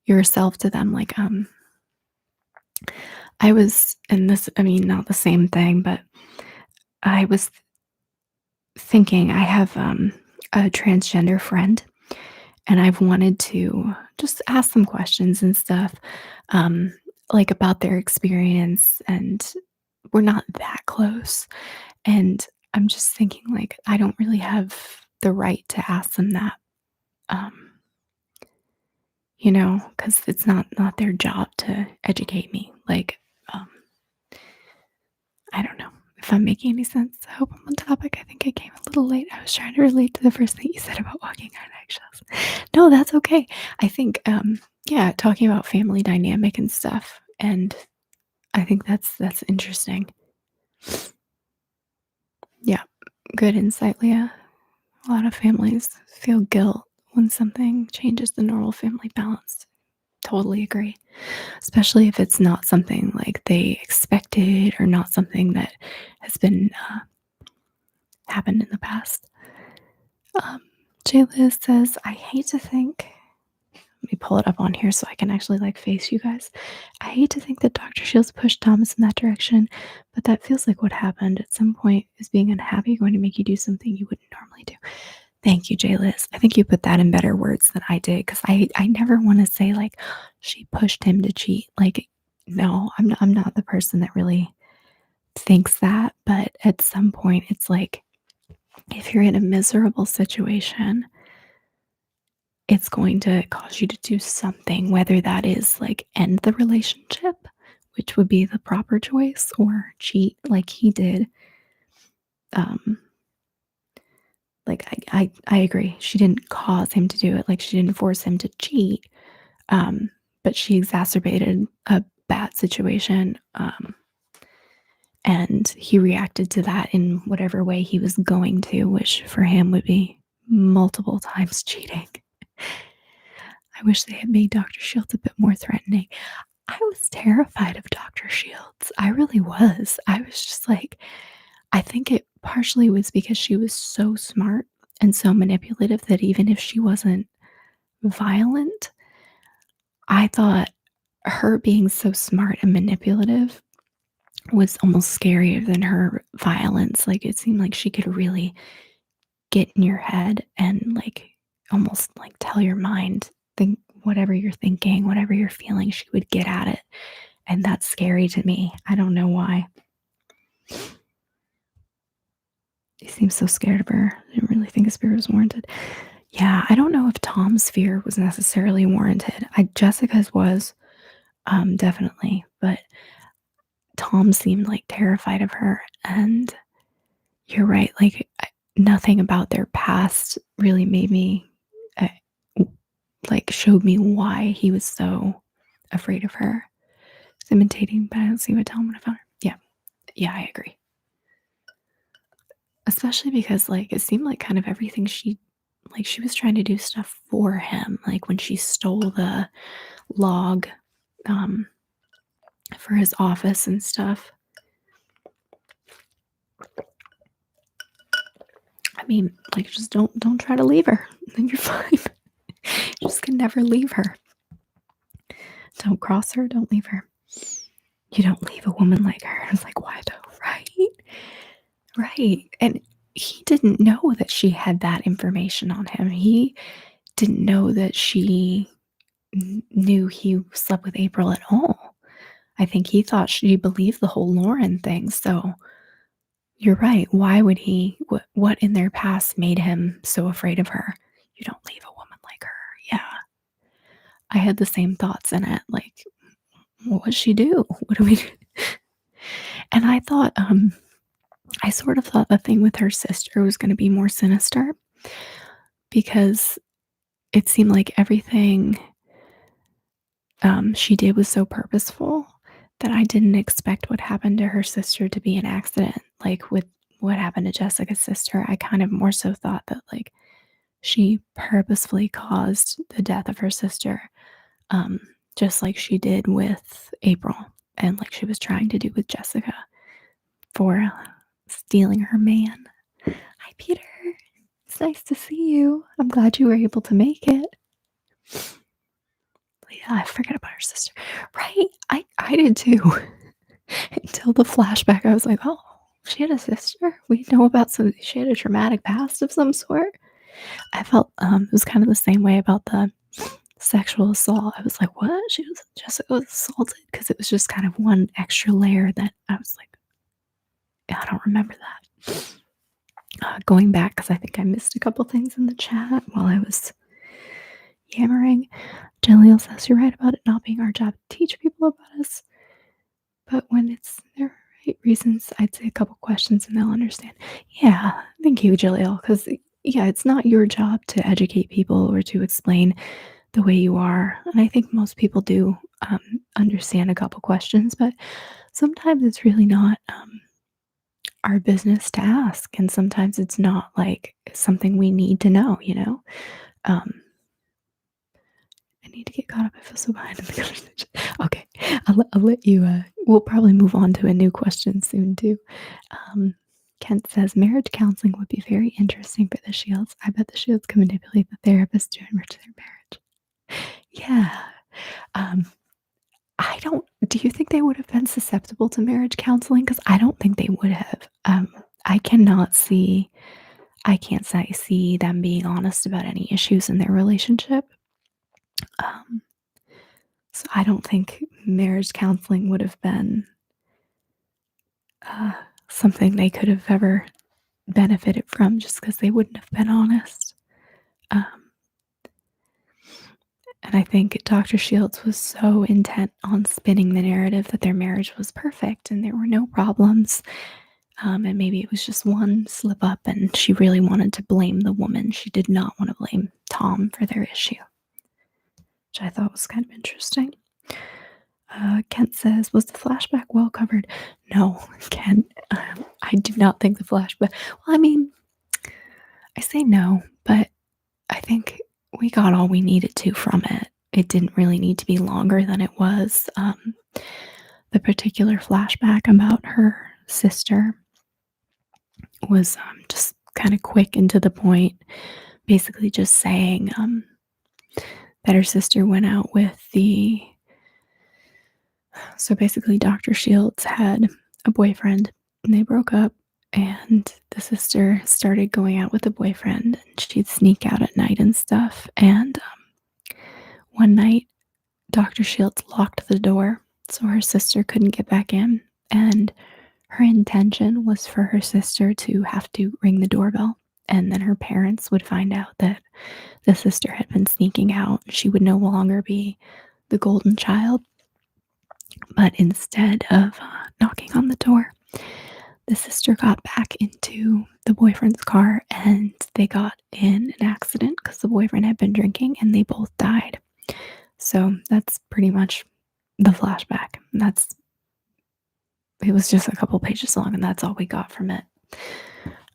yourself to them. Like I was in this, I mean, not the same thing, but I was thinking I have a transgender friend, and I've wanted to just ask them questions and stuff, um, like about their experience, and we're not that close. And I'm just thinking, like, I don't really have the right to ask them that, um, because it's not their job to educate me. Like, um, I don't know. if I'm making any sense. I hope I'm on topic. I think I came a little late. I was trying to relate to the first thing you said about walking on eggshells. No, that's okay. I think, yeah, talking about family dynamic and stuff, and I think that's interesting. Yeah, good insight, Leah. A lot of families feel guilt when something changes the normal family balance. Totally agree. Especially if it's not something like they expected or not something that has been happened in the past. Jay Liz says, I hate to think, let me pull it up on here so I can actually like face you guys. I hate to think that Dr. Shields pushed Thomas in that direction, but that feels like what happened. At some point, is being unhappy going to make you do something you wouldn't normally do? Thank you, Jay Liz. I think you put that in better words than I did, because I never want to say like she pushed him to cheat. Like, no, I'm not the person that really thinks that. But at some point, it's like if you're in a miserable situation, it's going to cause you to do something, whether that is like end the relationship, which would be the proper choice, or cheat like he did. Um, like I agree. She didn't cause him to do it. Like she didn't force him to cheat. But she exacerbated a bad situation. And he reacted to that in whatever way he was going to, which for him would be multiple times cheating. I wish they had made Dr. Shields a bit more threatening. I was terrified of Dr. Shields. I really was. I was just like, I think it partially was because she was so smart and so manipulative that even if she wasn't violent, I thought her being so smart and manipulative was almost scarier than her violence. Like it seemed like she could really get in your head and like almost like tell your mind, think whatever you're thinking, whatever you're feeling, she would get at it. And that's scary to me. I don't know why. He seems so scared of her. I didn't really think his fear was warranted. Yeah, I don't know if Tom's fear was necessarily warranted. Jessica's was, definitely, but Tom seemed like terrified of her. And you're right, like nothing about their past really made me, uh, like showed me why he was so afraid of her. He's imitating, but I don't see what tell him when I found her. Yeah, yeah, I agree. Especially because like it seemed like kind of everything she was trying to do stuff for him, like when she stole the log um for his office and stuff. I mean, like just don't try to leave her. Then you're fine. You just can never leave her. Don't cross her, don't leave her. You don't leave a woman like her. I was like, why though? Right? Right. And he didn't know that she had that information on him. He didn't know that she knew he slept with April at all. I think he thought she believed the whole Lauren thing. So you're right. Why would he? What in their past made him so afraid of her? You don't leave a woman like her. Yeah. I had the same thoughts in it. Like, what would she do? What do we do? And I sort of thought the thing with her sister was going to be more sinister because it seemed like everything she did was so purposeful that I didn't expect what happened to her sister to be an accident. Like with what happened to Jessica's sister, I kind of more so thought that like she purposefully caused the death of her sister, um, just like she did with April and like she was trying to do with Jessica for stealing her man. Hi, Peter. It's nice to see you. I'm glad you were able to make it. Yeah, I forgot about her sister. Right? I did too. Until the flashback, I was like, oh, she had a sister? We know about she had a traumatic past of some sort. I felt it was kind of the same way about the sexual assault. I was like, what? Jessica was assaulted? Because it was just kind of one extra layer that I was like, I don't remember that. Going back, because I think I missed a couple things in the chat while I was yammering. Jaleel says, you're right about it not being our job to teach people about us. But when it's their say reasons, I'd say a couple questions and they'll understand. Yeah, thank you, Jaleel. Because, yeah, it's not your job to educate people or to explain the way you are. And I think most people do understand a couple questions, but sometimes it's really not our business to ask. And sometimes it's not like something we need to know, you know? Um, I need to get caught up. I feel so behind in the conversation. Okay, I'll let you. We'll probably move on to a new question soon too. Um, Kent says marriage counseling would be very interesting for the Shields. I bet the Shields can manipulate the therapist to enrich their marriage. Yeah. Um, I don't. Do you think they would have been susceptible to marriage counseling? Because I don't think they would have. I cannot see. I can't say see them being honest about any issues in their relationship. Um, So I don't think marriage counseling would have been uh, something they could have ever benefited from just because they wouldn't have been honest. Um, and I think Dr. Shields was so intent on spinning the narrative that their marriage was perfect and there were no problems. And maybe it was just one slip up and she really wanted to blame the woman. She did not want to blame Tom for their issue, which I thought was kind of interesting. Kent says, was the flashback well covered? No, Kent, I do not think the flashback. Well, I mean, I say no, but I think we got all we needed to from it. It didn't really need to be longer than it was. The particular flashback about her sister was just kind of quick and to the point, basically just saying that her sister went out with the So basically, Dr. Shields had a boyfriend and they broke up. And the sister started going out with the boyfriend and she'd sneak out at night and stuff. And one night, Dr. Shields locked the door so her sister couldn't get back in. And her intention was for her sister to have to ring the doorbell. And then her parents would find out that the sister had been sneaking out. She would no longer be the golden child. But instead of knocking on the door, the sister got back into the boyfriend's car and they got in an accident because the boyfriend had been drinking and they both died. So that's pretty much the flashback. It was just a couple pages long and that's all we got from it.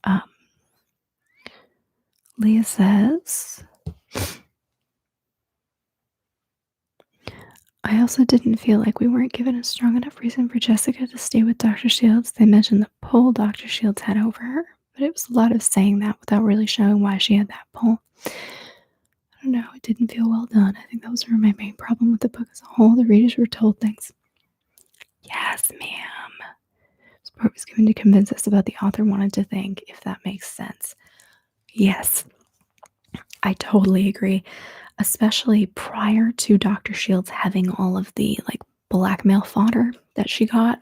Um, Leah says, I also didn't feel like we weren't given a strong enough reason for Jessica to stay with Dr. Shields. They mentioned the pull Dr. Shields had over her, but it was a lot of saying that without really showing why she had that pull. I don't know, it didn't feel well done. I think that was my main problem with the book as a whole. The readers were told things. Yes, ma'am. Support was given to convince us about the author wanted to think, if that makes sense. Yes, I totally agree. Especially prior to Dr. Shields having all of the like blackmail fodder that she got.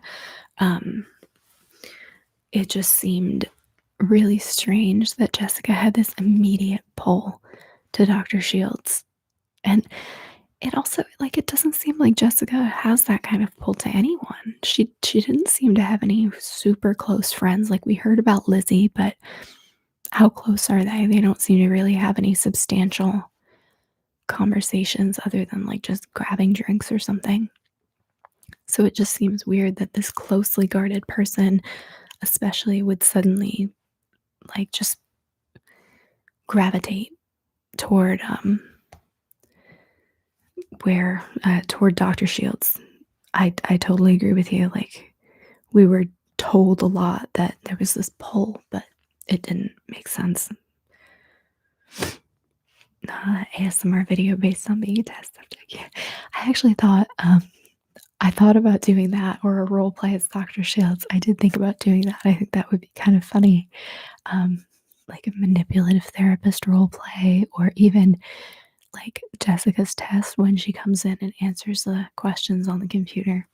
It just seemed really strange that Jessica had this immediate pull to Dr. Shields. And it also like it doesn't seem like Jessica has that kind of pull to anyone. She didn't seem to have any super close friends. Like we heard about Lizzie, but how close are they? They don't seem to really have any substantial conversations other than like just grabbing drinks or something. So it just seems weird that this closely guarded person, especially, would suddenly like just gravitate toward toward Dr. Shields. I totally agree with you. Like we were told a lot that there was this pull, but it didn't make sense. ASMR video based on being a test subject. Yeah. I actually thought I thought about doing that or a role play as Dr. Shields. I did think about doing that. I think that would be kind of funny. Like a manipulative therapist role play, or even like Jessica's test when she comes in and answers the questions on the computer.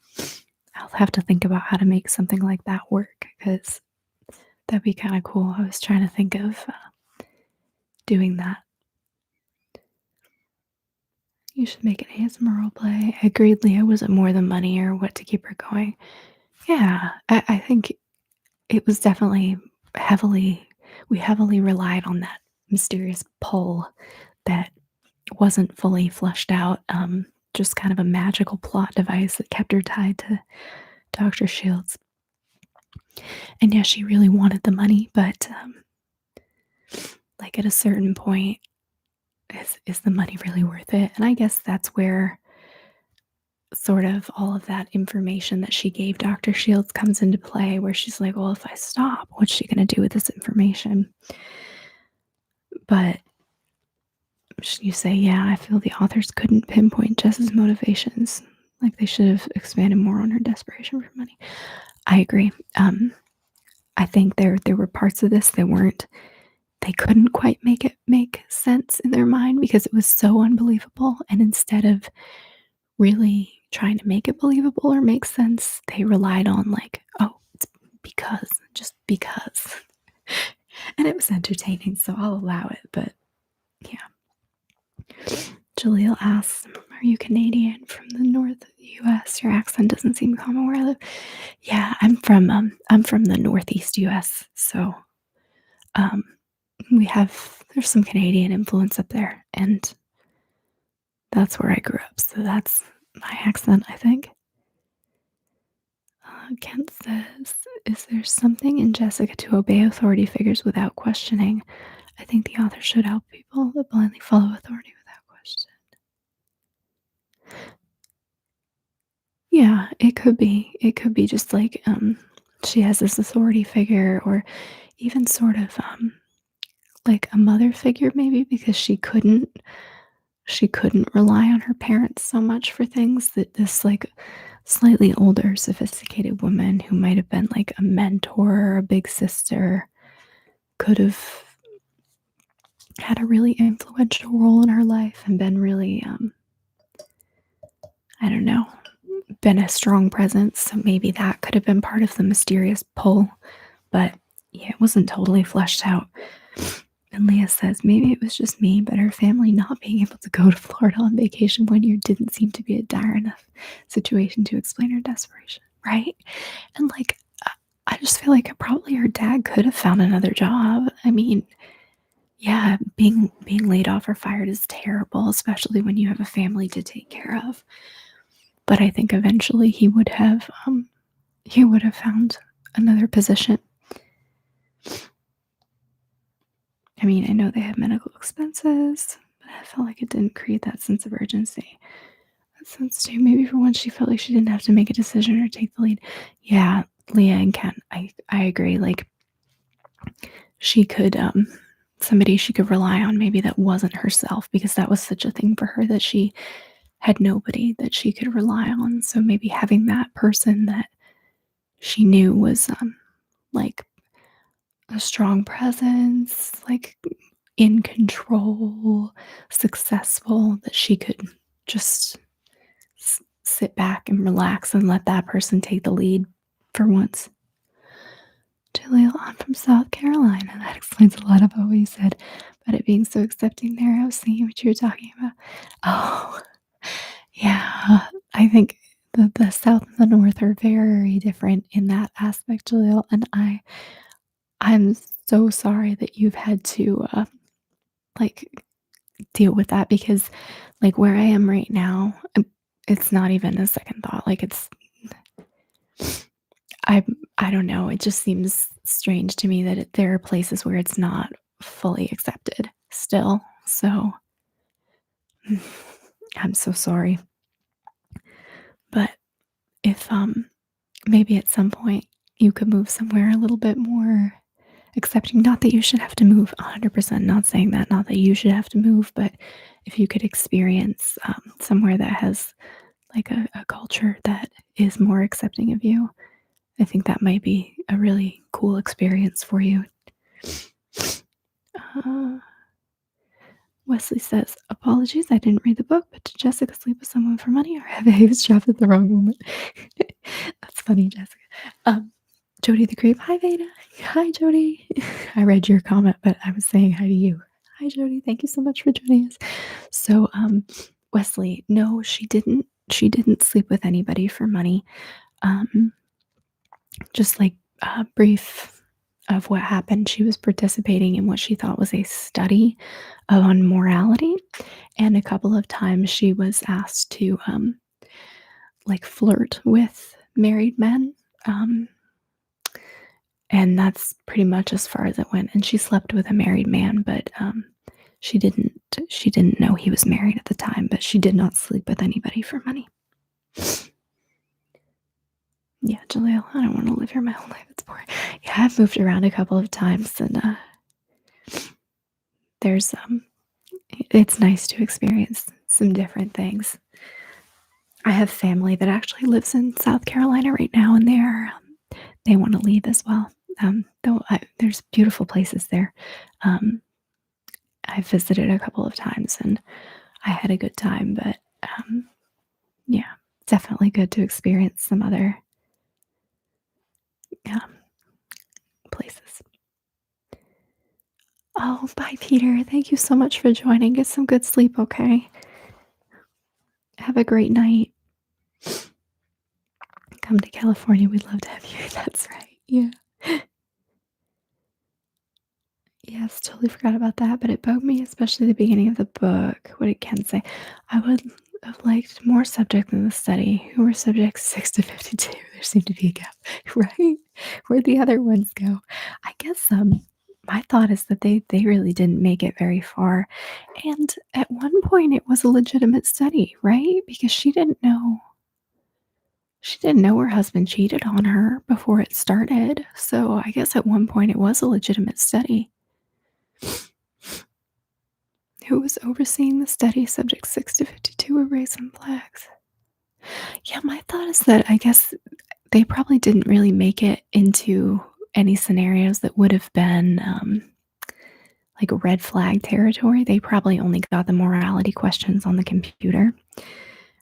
I'll have to think about how to make something like that work because that'd be kind of cool. I was trying to think of doing that. You should make an ASMR role play. I agreed Leah wasn't more than money or what to keep her going. Yeah, I think it was definitely heavily we heavily relied on that mysterious pull that wasn't fully fleshed out, just kind of a magical plot device that kept her tied to Dr. Shields. And yeah, she really wanted the money, but like at a certain point, is the money really worth it? And I guess that's where sort of all of that information that she gave Dr. Shields comes into play, where she's like, well, if I stop, what's she going to do with this information? But you say, yeah, I feel the authors couldn't pinpoint Jess's motivations. Like they should have expanded more on her desperation for money. I agree. I think there were parts of this that weren't they couldn't quite make it make sense in their mind because it was so unbelievable. And instead of really trying to make it believable or make sense, they relied on like, oh, it's because, just because. And it was entertaining, so I'll allow it. But yeah. Jaleel asks, are you Canadian from the north of the US? Your accent doesn't seem common where I live. Yeah, I'm from the northeast US. So um there's some Canadian influence up there, and that's where I grew up. So that's my accent, I think. Kent says, is there something in Jessica to obey authority figures without questioning? I think the author should help people that blindly follow authority without question. Yeah, it could be. It could be just like she has this authority figure, or even sort of like a mother figure maybe, because she couldn't rely on her parents so much for things, that this like slightly older sophisticated woman who might have been like a mentor or a big sister could have had a really influential role in her life and been really I don't know, been a strong presence. So maybe that could have been part of the mysterious pull, but yeah, it wasn't totally fleshed out. And Leah says maybe it was just me, but her family not being able to go to Florida on vacation one year didn't seem to be a dire enough situation to explain her desperation, right? And like, I just feel like probably her dad could have found another job. I mean, yeah, being laid off or fired is terrible, especially when you have a family to take care of. But I think eventually he would have found another position. I mean, I know they have medical expenses, but I felt like it didn't create that sense of urgency. That sense too, maybe for once she felt like she didn't have to make a decision or take the lead. Yeah, Leah and Ken, I agree. Like she could somebody she could rely on, maybe that wasn't herself, because that was such a thing for her, that she had nobody that she could rely on. So maybe having that person that she knew was like a strong presence, like in control, successful, that she could just sit back and relax and let that person take the lead for once. Jaleel, I'm from South Carolina. That explains a lot about what you said about it being so accepting there. I was thinking what you were talking about. Oh, yeah. I think the South and the North are very different in that aspect, Jaleel. And I'm so sorry that you've had to like deal with that, because like where I am right now, it's not even a second thought. Like I I don't know. It just seems strange to me that there are places where it's not fully accepted still. So I'm so sorry. But if maybe at some point you could move somewhere a little bit more accepting, not that you should have to move 100%, not saying that, not that you should have to move, but if you could experience somewhere that has like a culture that is more accepting of you, I think that might be a really cool experience for you. Uh, Wesley says, apologies, I didn't read the book, but did Jessica sleep with someone for money, or have I eavesdropped at the wrong moment? That's funny, Jessica. Jody the Creep, hi Veda. Hi Jody. I read your comment, but I was saying hi to you. Hi Jody, thank you so much for joining us. So Wesley, no, she didn't sleep with anybody for money. Um just like brief of what happened. She was participating in what she thought was a study on morality, and a couple of times she was asked to like flirt with married men. Um, and that's pretty much as far as it went. And she slept with a married man, but she didn't she didn't know he was married at the time, but she did not sleep with anybody for money. Yeah, Jaleel, I don't want to live here my whole life. It's boring. Yeah, I've moved around a couple of times, and there's it's nice to experience some different things. I have family that actually lives in South Carolina right now, and they want to leave as well. There's beautiful places there. I've visited a couple of times, and I had a good time, but yeah, definitely good to experience some other places. Oh, bye, Peter. Thank you so much for joining. Get some good sleep, okay? Have a great night. Come to California. We'd love to have you. That's right. Yeah. Yes, totally forgot about that, but it bugged me, especially the beginning of the book, what it can say. I would have liked more subject in the study. Who were subjects 6 to 52? There seemed to be a gap, right? Where'd the other ones go? I guess my thought is that they really didn't make it very far. And at one point it was a legitimate study, right? Because she didn't know her husband cheated on her before it started. So I guess at one point it was a legitimate study. Who was overseeing the study, subjects 6 to 52 were raising flags. Yeah, my thought is that I guess they probably didn't really make it into any scenarios that would have been like red flag territory. They probably only got the morality questions on the computer.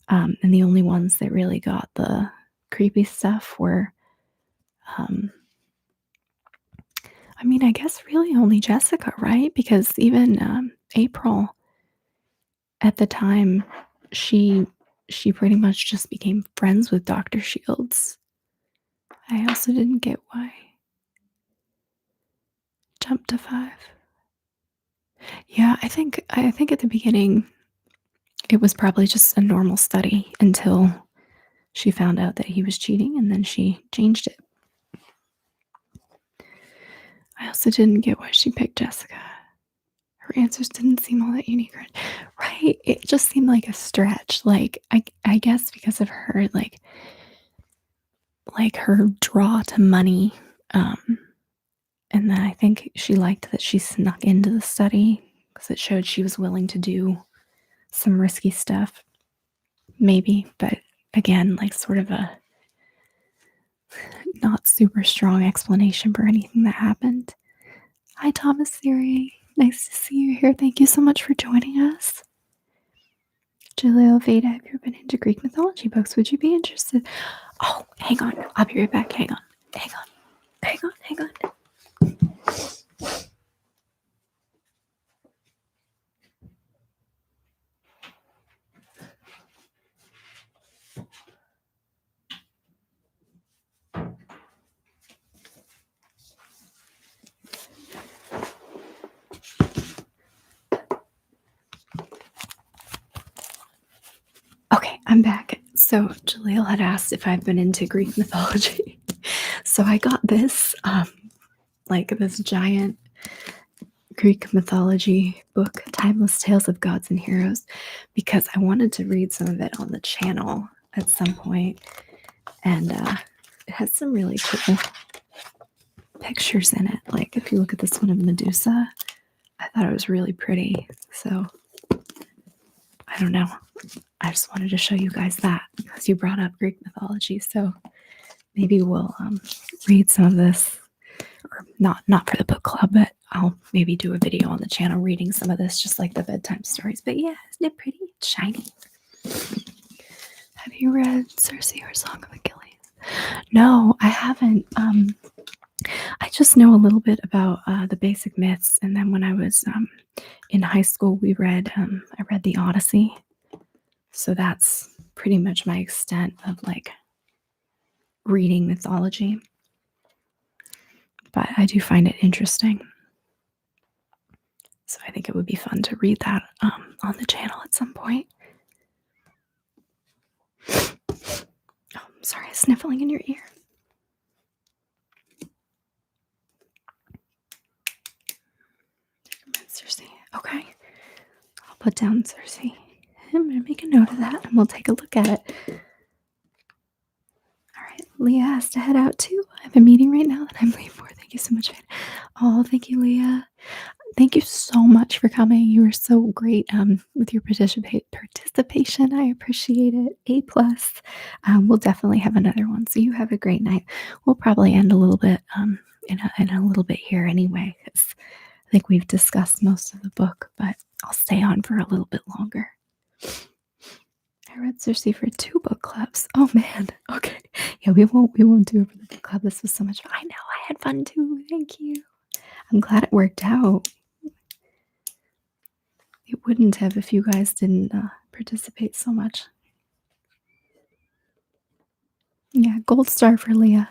And the only ones that really got the creepy stuff were, I mean, I guess really only Jessica, right? Because even April at the time, she she pretty much just became friends with Dr. Shields. I also didn't get why. Jump to 5. Yeah, I think at the beginning it was probably just a normal study until she found out that he was cheating, and then she changed it. I also didn't get why she picked Jessica. Her answers didn't seem all that unique, right? It just seemed like a stretch. Like I guess because of her like her draw to money. And then I think she liked that she snuck into the study because it showed she was willing to do some risky stuff. Maybe, but again, like sort of a not super strong explanation for anything that happened. Hi, Thomas Theory. Nice to see you here. Thank you so much for joining us. Jaleel, Veda, have you ever been into Greek mythology books? Would you be interested? Oh, hang on. I'll be right back. Hang on. Okay, I'm back. So Jaleel had asked if I've been into Greek mythology. So I got this, like this giant Greek mythology book, Timeless Tales of Gods and Heroes, because I wanted to read some of it on the channel at some point. And it has some really cool pictures in it. Like if you look at this one of Medusa, I thought it was really pretty. So I don't know. I just wanted to show you guys that because you brought up Greek mythology. So maybe we'll read some of this, or not for the book club, but I'll maybe do a video on the channel reading some of this, just like the bedtime stories. But yeah, isn't it pretty? It's shiny. Have you read Circe or Song of Achilles? No, I haven't. I just know a little bit about the basic myths, and then when I was in high school, I read the Odyssey. So that's pretty much my extent of like reading mythology. but I do find it interesting. So I think it would be fun to read that on the channel at some point. Oh, I'm sorry, sniffling in your ear. Cersei. Okay. I'll put down Cersei. I'm going to make a note of that and we'll take a look at it. All right. Leah has to head out too. I have a meeting right now that I'm late for. Thank you so much. Oh, thank you, Leah. Thank you so much for coming. You were so great with your participation. I appreciate it. A plus. We'll definitely have another one. So you have a great night. We'll probably end a little bit in a little bit here anyway, because I think we've discussed most of the book, but I'll stay on for a little bit longer. I read Cersei for 2 book clubs. Oh man. Okay. Yeah, we won't do it for the book club. This was so much fun. I know. I had fun too. Thank you. I'm glad it worked out. It wouldn't have if you guys didn't participate so much. Yeah, gold star for Leah.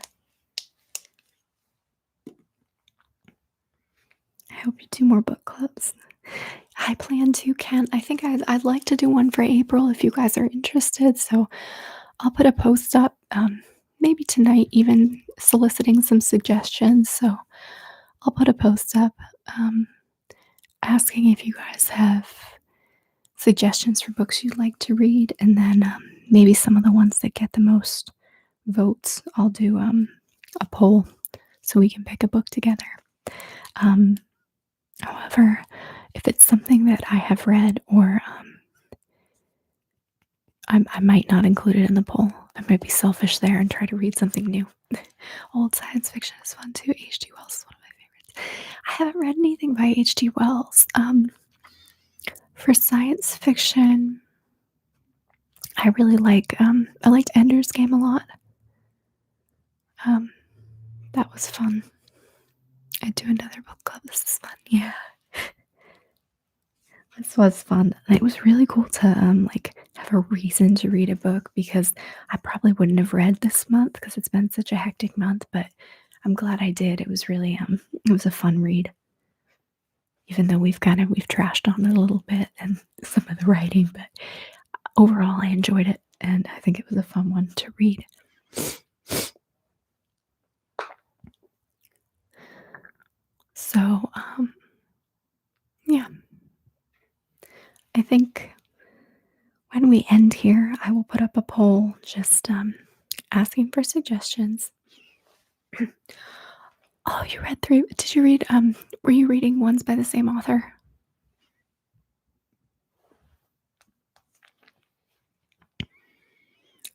I hope you do more book clubs. I plan to, Ken. I think I'd like to do one for April if you guys are interested. So I'll put a post up maybe tonight, even soliciting some suggestions. So I'll put a post up asking if you guys have suggestions for books you'd like to read, and then maybe some of the ones that get the most votes, I'll do a poll so we can pick a book together. However, if it's something that I have read or I might not include it in the poll. I might be selfish there and try to read something new. Old science fiction is fun too. H.G. Wells is one of my favorites. I haven't read anything by H.G. Wells. For science fiction, I really I liked Ender's Game a lot. That was fun. I'd do another book club. This is fun. Yeah. This was fun. And it was really cool to have a reason to read a book, because I probably wouldn't have read this month because it's been such a hectic month, but I'm glad I did. It was really it was a fun read. Even though we've trashed on it a little bit and some of the writing, but overall I enjoyed it and I think it was a fun one to read. So yeah. I think when we end here, I will put up a poll just asking for suggestions. Oh, you read 3. Did you read, were you reading ones by the same author?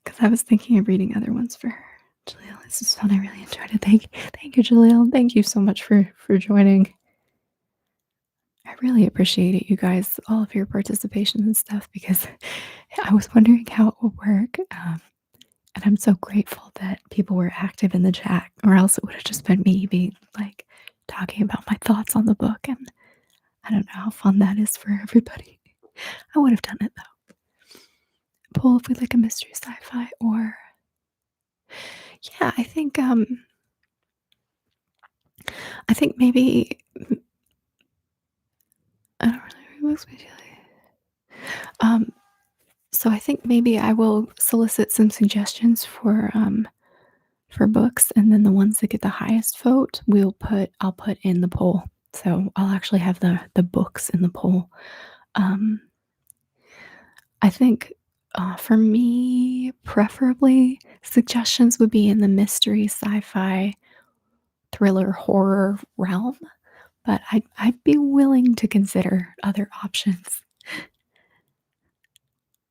Because I was thinking of reading other ones for her. Jaleel, this is fun. I really enjoyed it. Thank you, Jaleel. Thank you so much for joining. I really appreciate it, you guys, all of your participation and stuff, because I was wondering how it would work. And I'm so grateful that people were active in the chat, or else it would have just been me being talking about my thoughts on the book. And I don't know how fun that is for everybody. I would have done it though. Poll if we like a mystery sci-fi, or yeah, I think maybe I don't really read books usually. So I think maybe I will solicit some suggestions for books, and then the ones that get the highest vote, I'll put in the poll. So I'll actually have the books in the poll. I think for me, preferably suggestions would be in the mystery, sci-fi, thriller, horror realm, but I'd be willing to consider other options.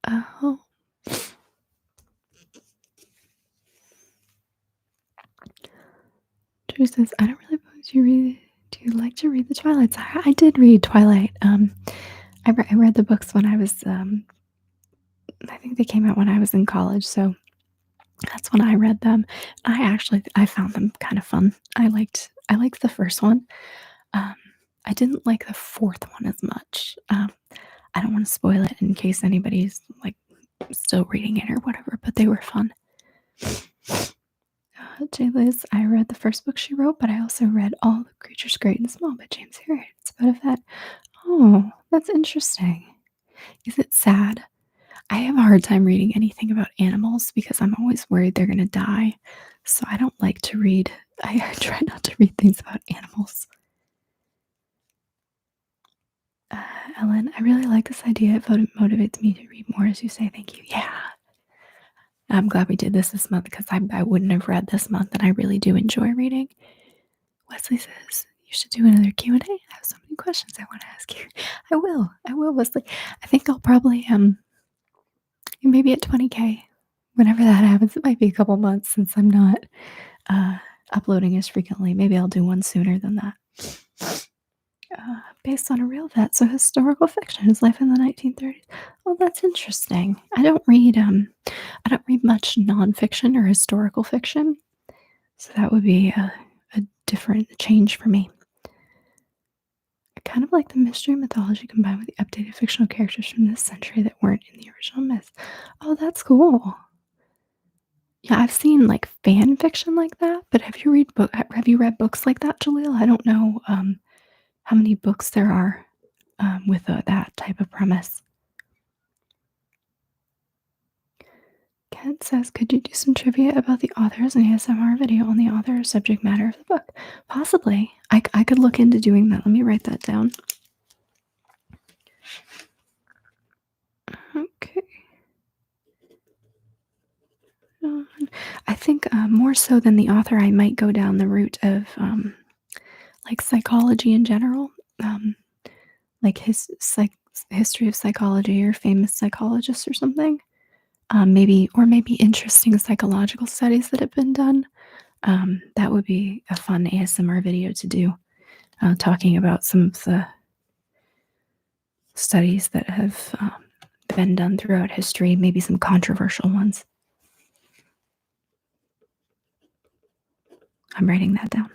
Oh. Drew says, I don't really do you like to read the Twilight Saga? I did read Twilight. I read the books when I was I think they came out when I was in college, so that's when I read them. I found them kind of fun. I liked the first one. I didn't like the fourth one as much. I don't want to spoil it in case anybody's still reading it or whatever, but they were fun. J. Liz, I read the first book she wrote, but I also read All the Creatures Great and Small by James Herriot. It's about a vet. Oh, that's interesting. Is it sad? I have a hard time reading anything about animals because I'm always worried they're going to die. So I don't like to read. I try not to read things about animals. Ellen, I really like this idea. It motivates me to read more, as you say. Thank you. Yeah. I'm glad we did this month because I wouldn't have read this month, and I really do enjoy reading. Wesley says, you should do another Q&A. I have so many questions I want to ask you. I will, Wesley. I think I'll probably, maybe at 20K, whenever that happens. It might be a couple months since I'm not uploading as frequently. Maybe I'll do one sooner than that. Based on a real vet, so historical fiction. His life in the 1930s. Oh, that's interesting. I don't read much nonfiction or historical fiction, so that would be a different change for me. I kind of like the mystery mythology combined with the updated fictional characters from this century that weren't in the original myths. Oh, that's cool. Yeah, I've seen like fan fiction like that, but have you read books like that, Jaleel? I don't know how many books there are with that type of premise. Kent says, could you do some trivia about the authors and ASMR video on the author or subject matter of the book? Possibly. I could look into doing that. Let me write that down. Okay. I think more so than the author, I might go down the route of like psychology in general, like history of psychology or famous psychologists or something. Maybe interesting psychological studies that have been done. That would be a fun ASMR video to do, talking about some of the studies that have been done throughout history, maybe some controversial ones. I'm writing that down.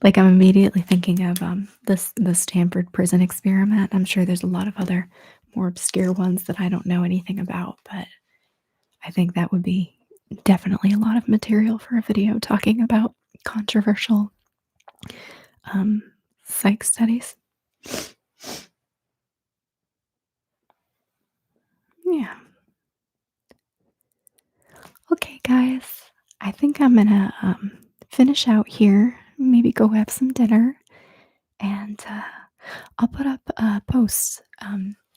Like, I'm immediately thinking of the Stanford prison experiment. I'm sure there's a lot of other more obscure ones that I don't know anything about, but I think that would be definitely a lot of material for a video talking about controversial psych studies. Yeah. Okay, guys. I think I'm gonna finish out here. Maybe go have some dinner, and I'll put up a post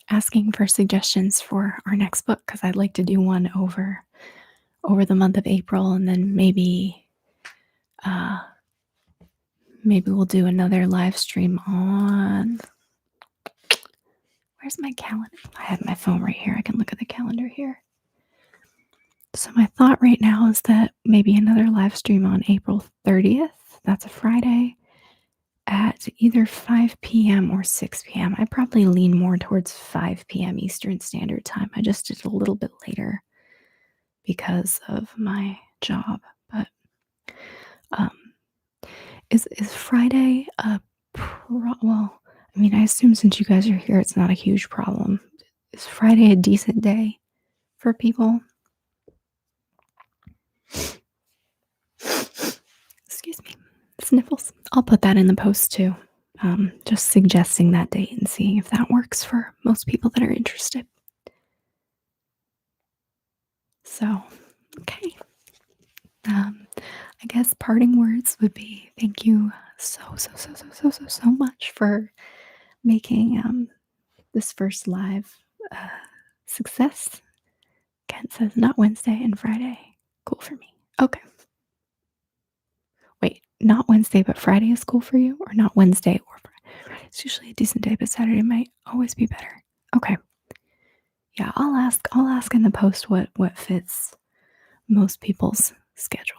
asking for suggestions for our next book because I'd like to do one over the month of April, and then maybe we'll do another live stream on. Where's my calendar? I have my phone right here. I can look at the calendar here. So my thought right now is that maybe another live stream on April 30th. That's a Friday at either 5 p.m. or 6 p.m. I probably lean more towards 5 p.m. Eastern Standard Time. I just did a little bit later because of my job. But is Friday well, I mean, I assume since you guys are here, it's not a huge problem. Is Friday a decent day for people? Excuse me. Sniffles. I'll put that in the post too. Just suggesting that date and seeing if that works for most people that are interested. So, okay. I guess parting words would be thank you so much for making this first live success. Kent says not Wednesday and Friday. Cool for me. Okay. Wait, not Wednesday, but Friday is cool for you? Or not Wednesday or Friday? It's usually a decent day, but Saturday might always be better. Okay. Yeah, I'll ask in the post what fits most people's schedule.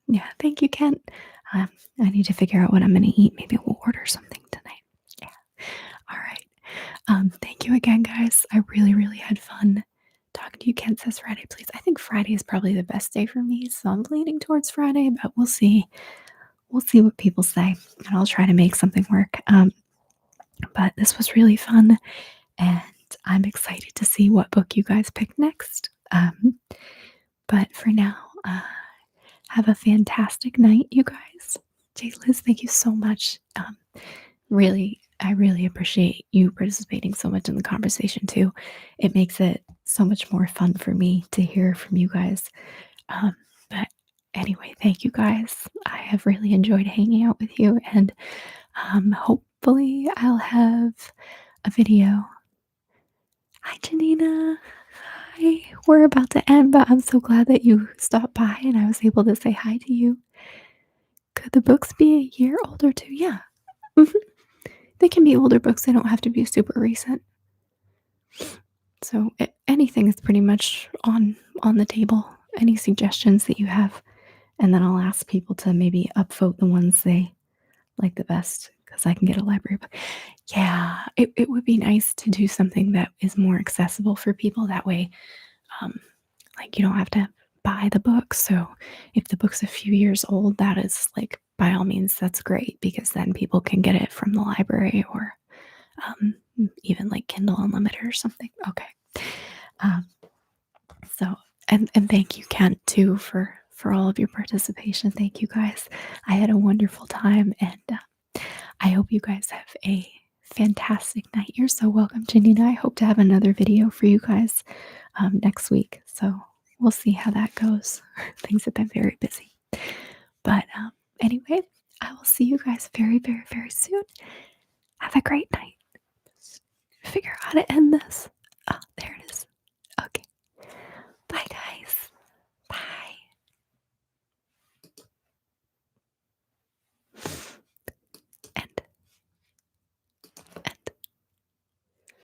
Yeah, thank you, Kent. I need to figure out what I'm going to eat. Maybe we'll order something tonight. Yeah. All right. Thank you again, guys. I really had fun talking to you. Kent says Friday, please. I think Friday is probably the best day for me, so I'm leaning towards Friday, but we'll see. We'll see what people say, and I'll try to make something work. But this was really fun, and I'm excited to see what book you guys pick next. But for now, have a fantastic night, you guys. Jay Liz, thank you so much. Really, I really appreciate you participating so much in the conversation too. It makes it so much more fun for me to hear from you guys. But anyway, thank you guys. I have really enjoyed hanging out with you, and hopefully, I'll have a video. Hi, Janina. Hi. We're about to end, but I'm so glad that you stopped by and I was able to say hi to you. Could the books be a year old or two? Yeah. Mhm. They can be older books, they don't have to be super recent. So anything is pretty much on the table. Any suggestions that you have, and then I'll ask people to maybe upvote the ones they like the best because I can get a library book. Yeah, it would be nice to do something that is more accessible for people. That way, um, like you don't have to buy the book. So if the book's a few years old, that is like by all means that's great because then people can get it from the library or um, even like Kindle Unlimited or something. Okay. Um, so and thank you, Kent, too, for all of your participation. Thank you guys. I had a wonderful time, and I hope you guys have a fantastic night. You're so welcome, Janina. I hope to have another video for you guys next week. So we'll see how that goes. Things have been very busy. But anyway, I will see you guys very, very, very soon. Have a great night. Figure out how to end this. Oh, there it is.